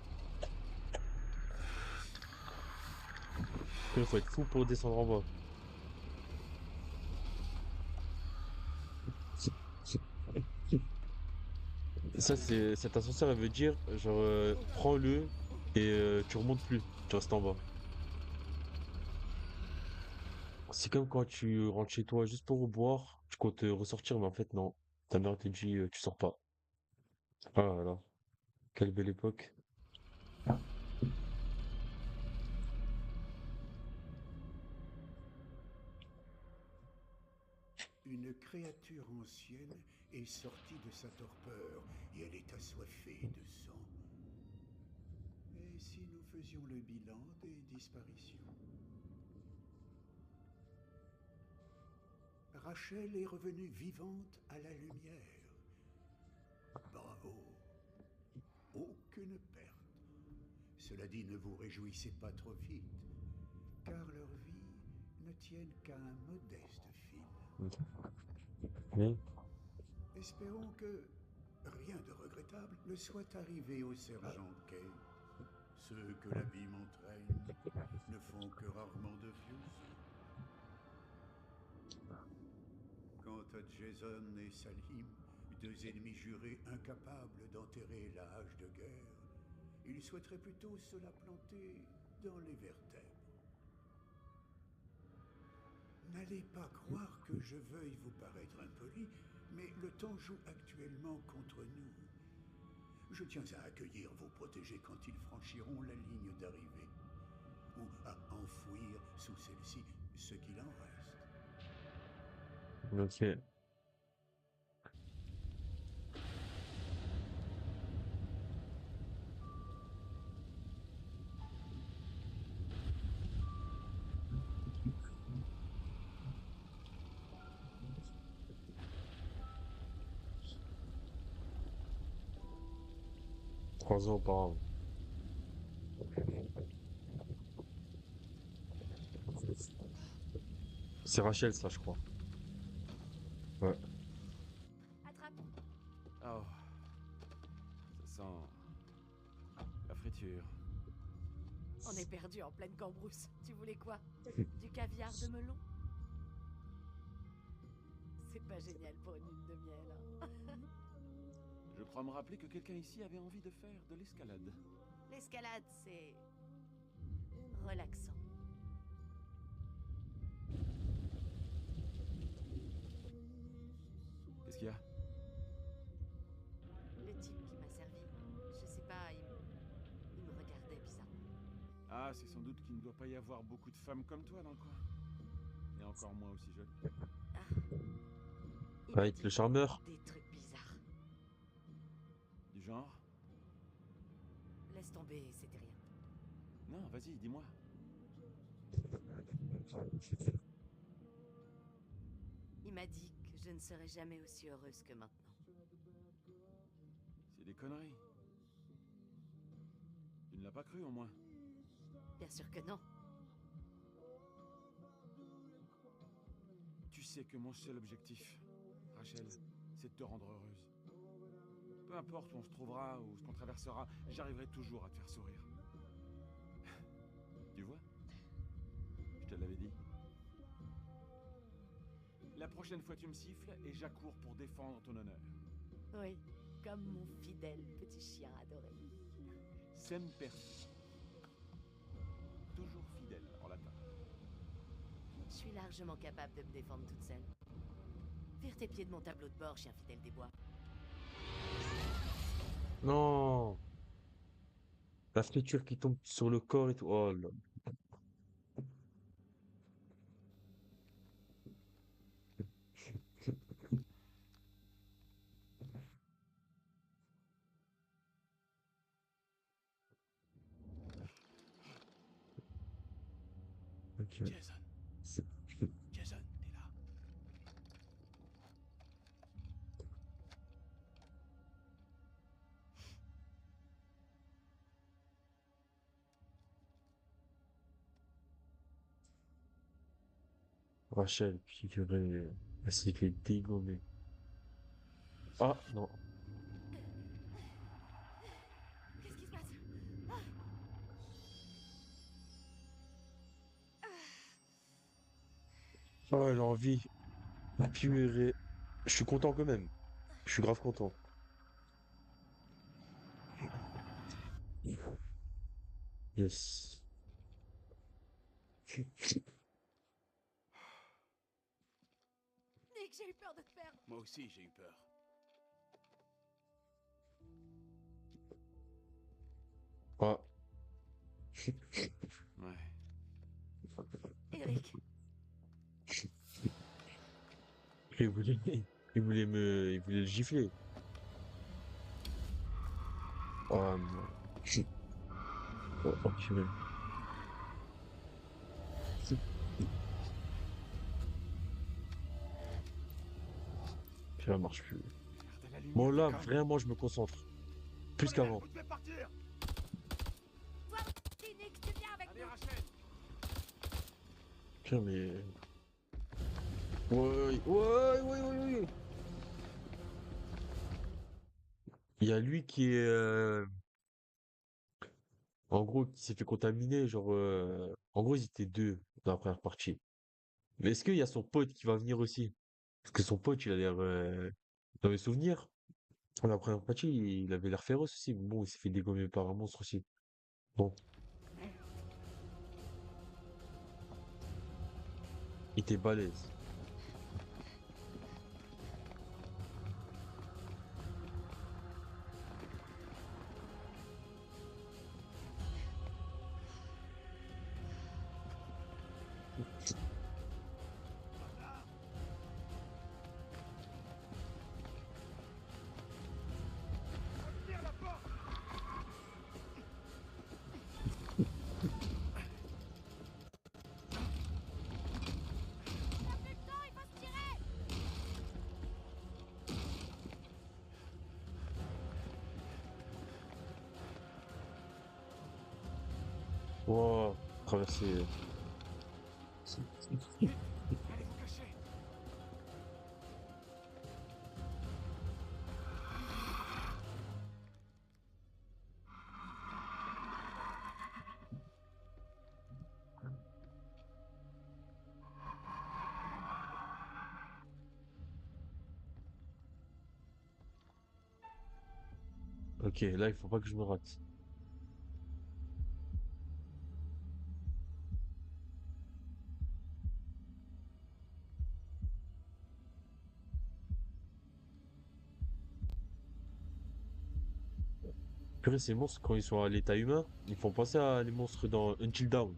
Il faut être fou pour descendre en bas. Ça, c'est cet ascenseur, elle veut dire, genre, prends-le et tu remontes plus, tu restes en bas. C'est comme quand tu rentres chez toi juste pour boire, tu comptes ressortir, mais en fait, non. Ta mère te dit, tu sors pas. Ah là là, quelle belle époque. Une créature ancienne est sortie de sa torpeur et elle est assoiffée de sang. Et si nous faisions le bilan des disparitions? Rachel est revenue vivante à la lumière. Bravo. Aucune perte. Cela dit, ne vous réjouissez pas trop vite, car leurs vies ne tiennent qu'à un modeste fil. Oui. Espérons que rien de regrettable ne soit arrivé au sergent Kay. Ceux que la vie m'entraîne ne font que rarement de vieux os. Quant à Jason et Salim, deux ennemis jurés incapables d'enterrer la hache de guerre, ils souhaiteraient plutôt se la planter dans les vertèbres. N'allez pas croire que je veuille vous paraître impoli, mais le temps joue actuellement contre nous. Je tiens à accueillir vos protégés quand ils franchiront la ligne d'arrivée, ou à enfouir sous celle-ci ce qu'il en reste. Ok. Trois ans auparavant. C'est Rachel, ça, je crois. Ouais. Attrape. Oh. Ça sent la friture. On est perdu en pleine cambrousse. Tu voulais quoi? Du caviar de melon? C'est pas génial pour une lune de miel, hein. Je crois me rappeler que quelqu'un ici avait envie de faire de l'escalade. L'escalade, c'est relaxant. Qu'est-ce qu'il y a? Le type qui m'a servi, je sais Ah, c'est sans doute qu'il ne doit pas y avoir beaucoup de femmes comme toi dans le coin. Et encore moins aussi jolies. Il m'a Avec dit le charmeur. des trucs bizarres. Du genre? Laisse tomber, c'était rien. Non, vas-y, dis-moi. Il m'a dit que je ne serais jamais aussi heureuse que maintenant. C'est des conneries. Tu ne l'as pas cru au moins. Bien sûr que non. Tu sais que mon seul objectif, Rachel, c'est de te rendre heureuse. Peu importe où on se trouvera ou ce qu'on traversera, j'arriverai toujours à te faire sourire. Tu vois? Je te l'avais dit. La prochaine fois tu me siffles et j'accours pour défendre ton honneur. Oui, comme mon fidèle petit chien adoré. Semper. Toujours fidèle en latin. Je suis largement capable de me défendre toute seule. Vire tes pieds de mon tableau de bord, chien fidèle des bois. Non. La friture qui tombe sur le corps et tout. Oh là. Ok. Jason. Jason, t'es là. Rachel, figurée. Elle s'est fait dégommer. Ah, non. Qu'est-ce qui se passe? Oh, elle a envie. Purée. Je suis content quand même. Je suis grave content. Yes. Nick, j'ai eu peur de te perdre. Moi aussi, j'ai eu peur. Ah. Ouais. Eric, Il voulait le gifler. Oh non. Oh, oh, purée. Puis ça marche plus. Regarde à la lumière, Bon, là, Deacon. vraiment, je me concentre. Plus qu'avant. Vous devez partir. toi aussi, Nick, tu viens avec Allez, nous. Rachel. Putain, mais. Ouais, ouais, ouais, ouais, ouais. Il y a lui qui est. En gros, qui s'est fait contaminer. Genre. En gros, ils étaient deux dans la première partie. Mais est-ce qu'il y a son pote qui va venir aussi? Parce que son pote, il a l'air. Dans mes souvenirs, dans la première partie, il avait l'air féroce aussi. Mais bon, il s'est fait dégommer par un monstre aussi. Bon, il était balèze. Wow, traverser. Allez vous cacher. Ok, là, il faut pas que je me rate. Purée, ces monstres, quand ils sont à l'état humain, ils font penser à les monstres dans Until Dawn.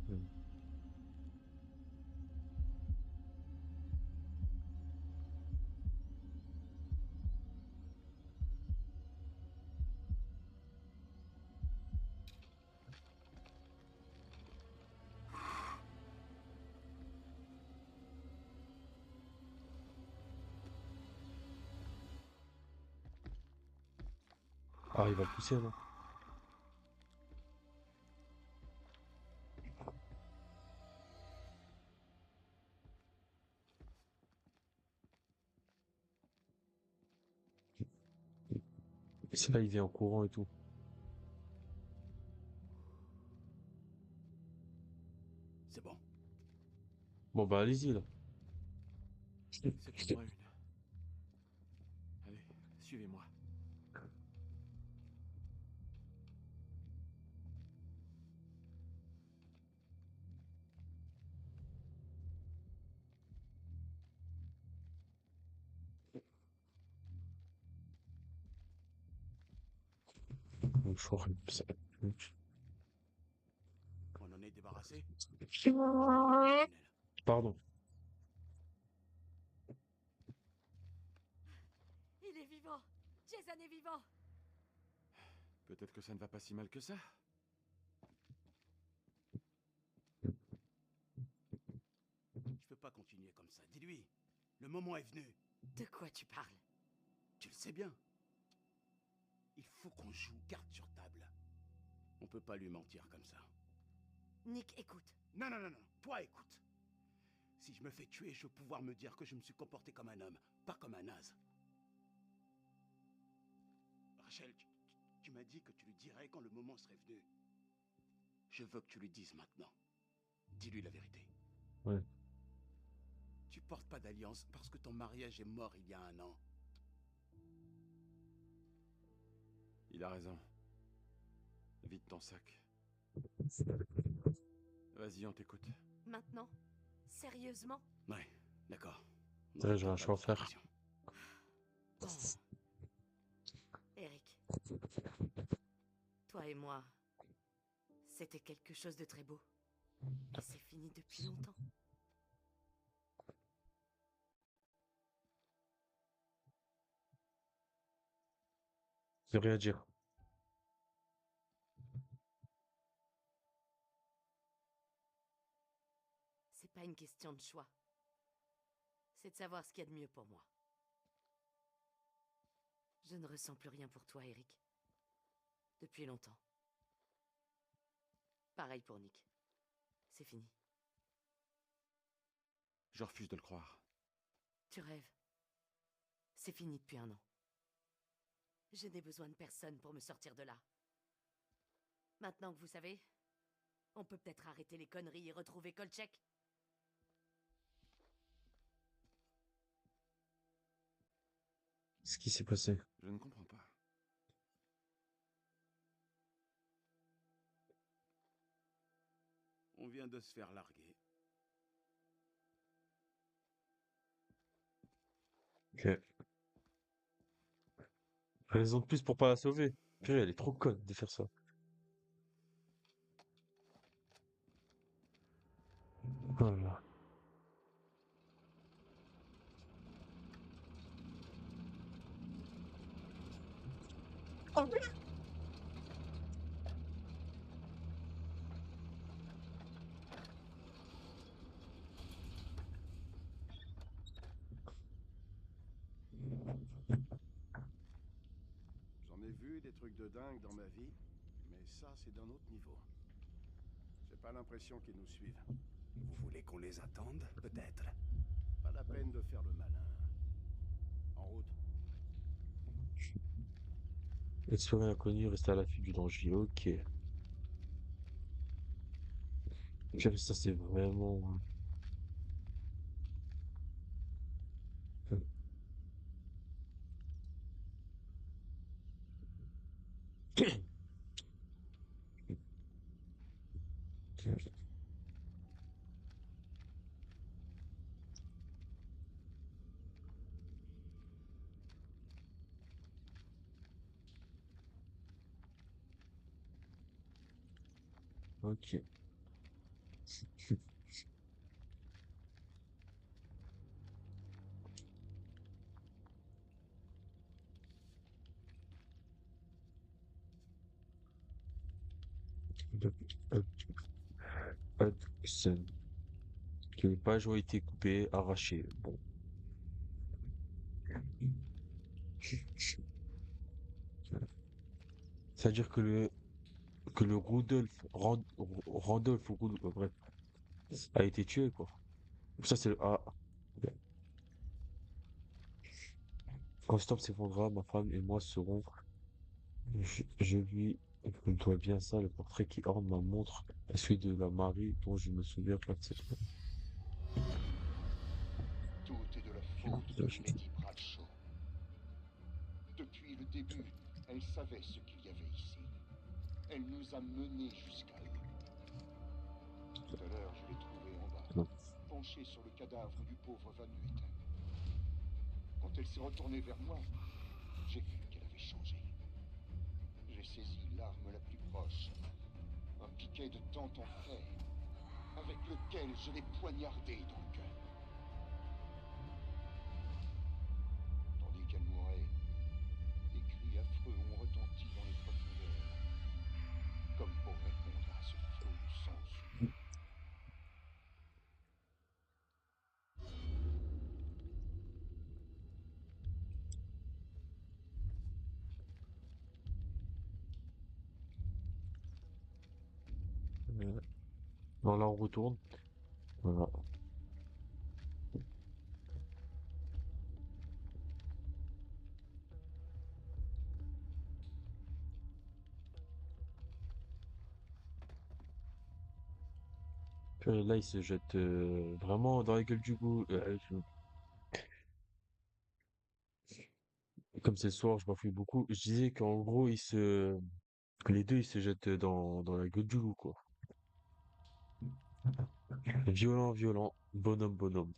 Hmm. Ah, il va le pousser, non? C'est là, il vient en courant et tout. C'est bon. Bon, bah, allez-y, là. C'est pour moi une. Allez, suivez-moi. Bonjour. On en est débarrassé? Pardon. Il est vivant. Jason est vivant. Peut-être que ça ne va pas si mal que ça. Je peux pas continuer comme ça. Dis-lui. Le moment est venu. De quoi tu parles? Tu le sais bien. Il faut qu'on joue carte sur table. On peut pas lui mentir comme ça. Nick, écoute. Non, non, non, non. Toi, écoute. Si je me fais tuer, je veux pouvoir me dire que je me suis comporté comme un homme, pas comme un naze. Rachel, tu m'as dit que tu lui dirais quand le moment serait venu. Je veux que tu lui dises maintenant. Dis-lui la vérité. Ouais. Tu portes pas d'alliance parce que ton mariage est mort il y a 1 an. Il a raison. Vide ton sac. Vas-y, on t'écoute. Maintenant? Sérieusement? Ouais, d'accord. Ouais, j'ai un choix à faire. Bon. Eric. Toi et moi, c'était quelque chose de très beau. Et c'est fini depuis longtemps. J'ai rien à dire. C'est pas une question de choix. C'est de savoir ce qu'il y a de mieux pour moi. Je ne ressens plus rien pour toi, Eric. Depuis longtemps. Pareil pour Nick. C'est fini. Je refuse de le croire. Tu rêves. C'est fini depuis 1 an. Je n'ai besoin de personne pour me sortir de là. Maintenant que vous savez, on peut peut-être arrêter les conneries et retrouver Kolchak. Ce qui s'est passé. Je ne comprends pas. On vient de se faire larguer. Ok. Raison de plus pour pas la sauver. Purée, elle est trop conne de faire ça. Voilà. J'en ai vu des trucs de dingue dans ma vie, mais ça, c'est d'un autre niveau. J'ai pas l'impression qu'ils nous suivent. Vous voulez qu'on les attende, peut-être? Pas la peine de faire le malin. En route. Explorer l'inconnu, rester à l'affût du danger. Ok. Purée, ça c'est vraiment... Ok. Hudson. Que les pages ont été coupées, arrachées. Bon. C'est-à-dire que le Randolph, bref, a été tué, quoi. Ça, c'est le A. Quand Storm s'effondrera, ma femme et moi serons. Je lui dois bien ça, le portrait qui orne ma montre est celui de la Marie dont je me souviens pas de cette. Tout est de la faute de Lady Bradshaw. Depuis le début, elle savait ce qu'il y avait ici. Elle nous a menés jusqu'à eux. Tout à l'heure, je l'ai trouvée en bas, penchée sur le cadavre du pauvre Van Nuiten. Quand elle s'est retournée vers moi, j'ai vu qu'elle avait changé. J'ai saisi l'arme la plus proche, un piquet de tente en fer, avec lequel je l'ai poignardée dans le cœur. Tandis qu'elle mourait, des cris affreux ont retenti dans les profondeurs, comme pour répondre à ce flot de sang soudain. Bon, là, on retourne. Voilà. Là, il se jette vraiment dans la gueule du goût. Comme c'est le soir, je m'enfuis beaucoup. Je disais qu'en gros, les deux, ils se jettent dans la gueule du loup, quoi. Violent, violent, bonhomme, bonhomme.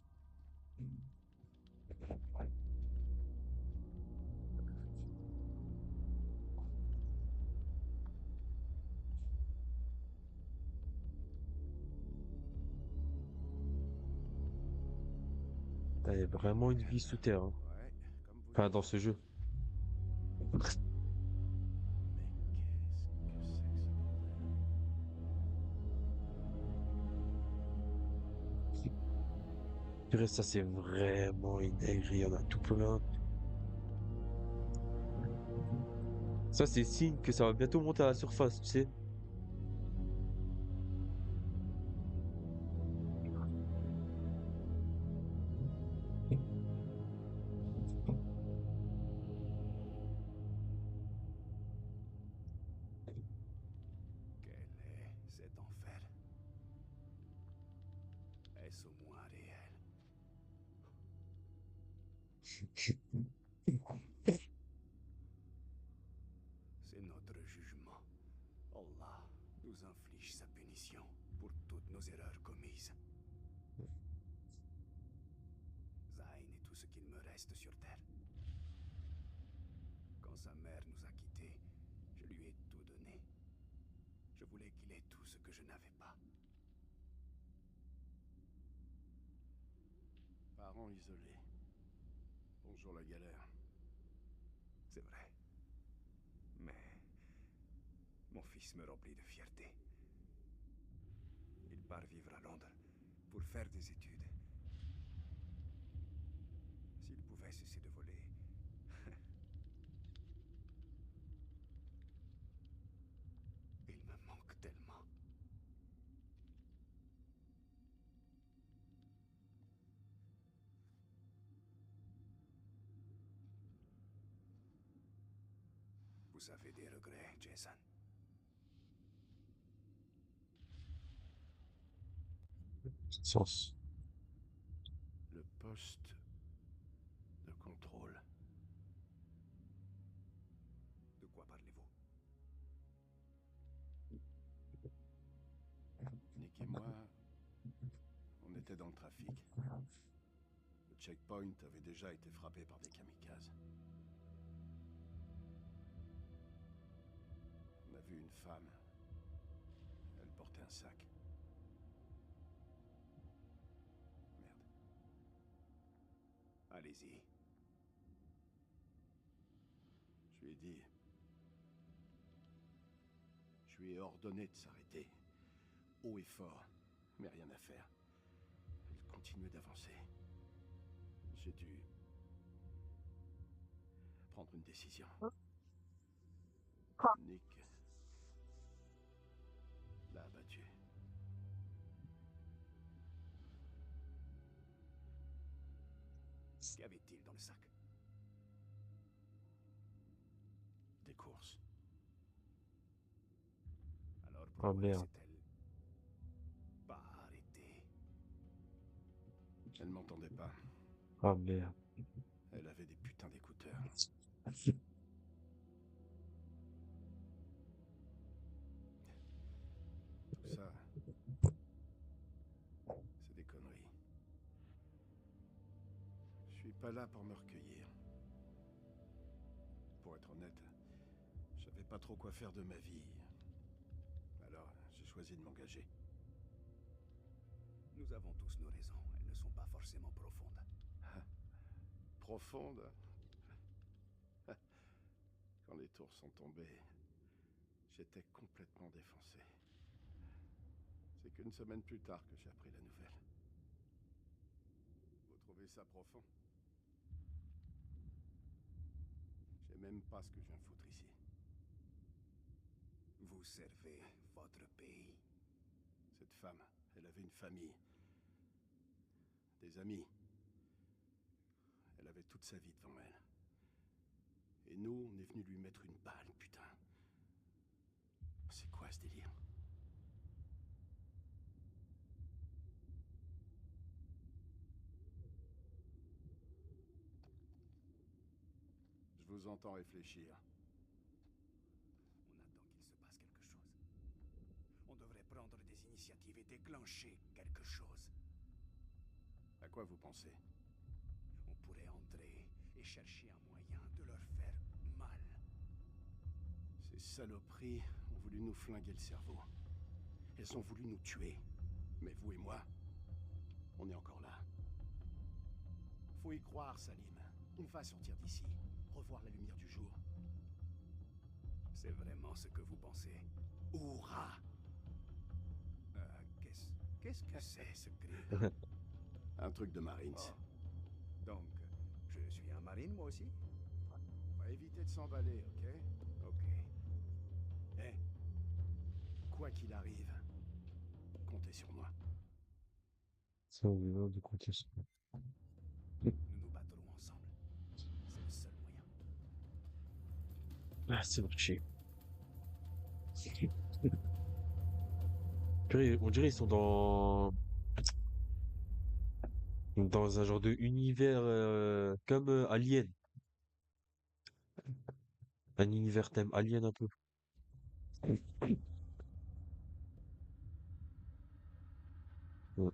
Il y a vraiment une vie sous terre, hein. Ouais, comme vous Enfin, dites. dans ce jeu. Mais qu'est-ce que c'est que ce bordel? Purée, ça, c'est vraiment une dinguerie. Il y en a tout plein. Ça, c'est signe que ça va bientôt monter à la surface, tu sais. Quel est cet enfer? Est-ce au moins réel? C'est notre jugement. Allah nous inflige sa punition pour toutes nos erreurs commises. Zayn est tout ce qu'il me reste sur Terre. Quand sa mère nous a quittés, je lui ai tout donné. Je voulais qu'il ait tout ce que je n'avais pas. Parents isolés. Bonjour la galère. C'est vrai. Mais mon fils me remplit de fierté. Il part vivre à Londres pour faire des études. S'il pouvait cesser de voler. Il me manque tellement. Vous avez des regrets, Jason? Sens. Le poste de contrôle. De quoi parlez-vous? le trafic. Le checkpoint avait déjà été frappé par des kamikazes. On a vu une femme. Elle portait un sac. Merde. Allez-y. Je lui ai dit... Je lui ai ordonné de s'arrêter. Haut et fort, mais rien à faire. Elle continuait d'avancer. J'ai dû... prendre une décision. Nick l'a abattu. Qu'avait-il dans le sac? Des courses. Alors Oh pourquoi ne merde. s'est-elle pas arrêtée? Elle m'entendait pas. Oh merde. Elle avait des putains d'écouteurs. Tout ça, c'est des conneries. Je suis pas là pour me recueillir. Pour être honnête, je savais pas trop quoi faire de ma vie. Alors, j'ai choisi de m'engager. Nous avons tous nos raisons. Elles ne sont pas forcément profondes. Profonde. Quand les tours sont tombées, j'étais complètement défoncé. C'est qu'une semaine plus tard que j'ai appris la nouvelle. Vous trouvez ça profond? Je sais même pas ce que je viens foutre ici. Vous servez votre pays. Cette femme, elle avait une famille. Des amis. Elle avait toute sa vie devant elle. Et nous, on est venu lui mettre une balle, putain. C'est quoi ce délire? Je vous entends réfléchir. On attend qu'il se passe quelque chose. On devrait prendre des initiatives et déclencher quelque chose. À quoi vous pensez? On pourrait entrer et chercher un moyen de leur faire mal. Ces saloperies ont voulu nous flinguer le cerveau. Elles ont voulu nous tuer. Mais vous et moi, on est encore là. Faut y croire, Salim. On va sortir d'ici. Revoir la lumière du jour. C'est vraiment ce que vous pensez? Hourra! Qu'est-ce que c'est, ce cri? Un truc de Marines. Oh. Donc, je suis un marine, moi aussi? On va éviter de s'emballer, ok? Ok. Eh, quoi qu'il arrive, comptez sur moi. Ça, on est de compter sur. Nous nous battrons ensemble. C'est le seul moyen. Ah, c'est marché. Purée, on dirait qu'ils sont dans un genre de univers comme Alien. Un univers thème Alien un peu. Ouais.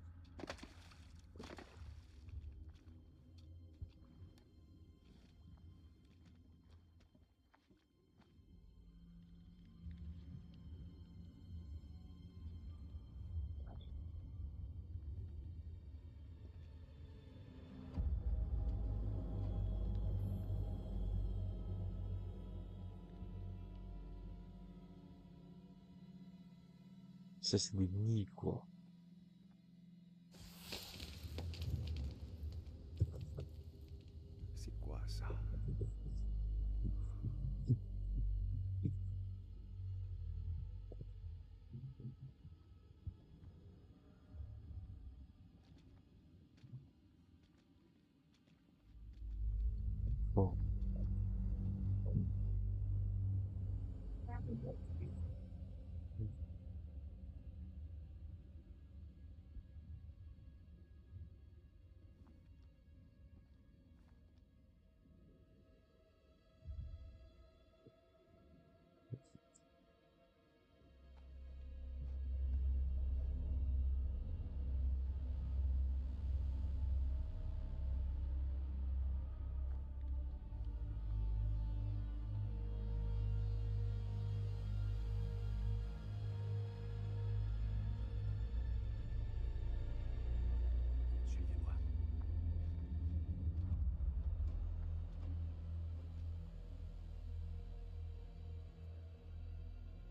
Ça, c'est des nids, quoi. C'est quoi ça? Bon.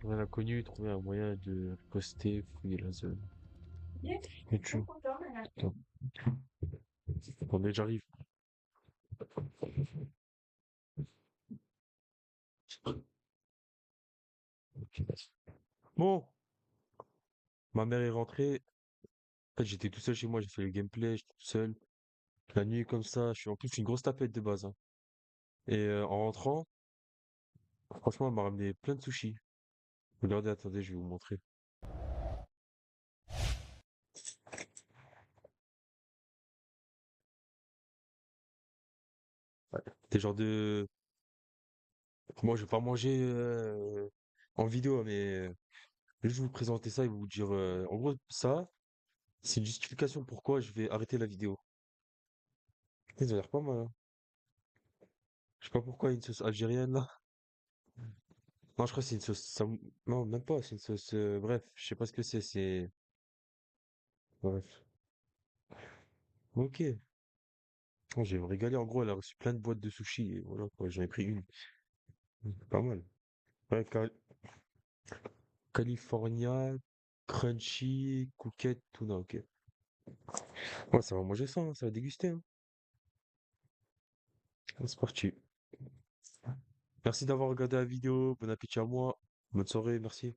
Trouver l'inconnu, trouver un moyen de poster, fouiller la zone. Et tu. Attends. Attendez, j'arrive. Bon, ma mère est rentrée. En fait, j'étais tout seul chez moi, j'ai fait le gameplay, j'étais tout seul. La nuit comme ça, en plus, je suis une grosse tapette de base, hein. Et en rentrant, franchement, elle m'a ramené plein de sushis. Regardez, attendez, je vais vous montrer. Ouais. Des genres de. Moi, je vais pas manger en vidéo, mais je vais vous présenter ça et vous dire. En gros, ça, c'est une justification pourquoi je vais arrêter la vidéo. Ils ont l'air pas mal, hein. Je sais pas pourquoi il y a une sauce algérienne là. Non, je crois que c'est une sauce. Non, même pas, c'est une sauce. Bref, je sais pas ce que c'est. Bref. Ok. Oh, j'ai régalé. En gros, elle a reçu plein de boîtes de sushis et voilà quoi. J'en ai pris une. Pas mal. Ouais, California, Crunchy, Cookette, Tuna, ok. Ouais, ça va manger ça, hein, ça va déguster, hein. C'est parti. Merci d'avoir regardé la vidéo. Bon appétit à moi. Bonne soirée, merci.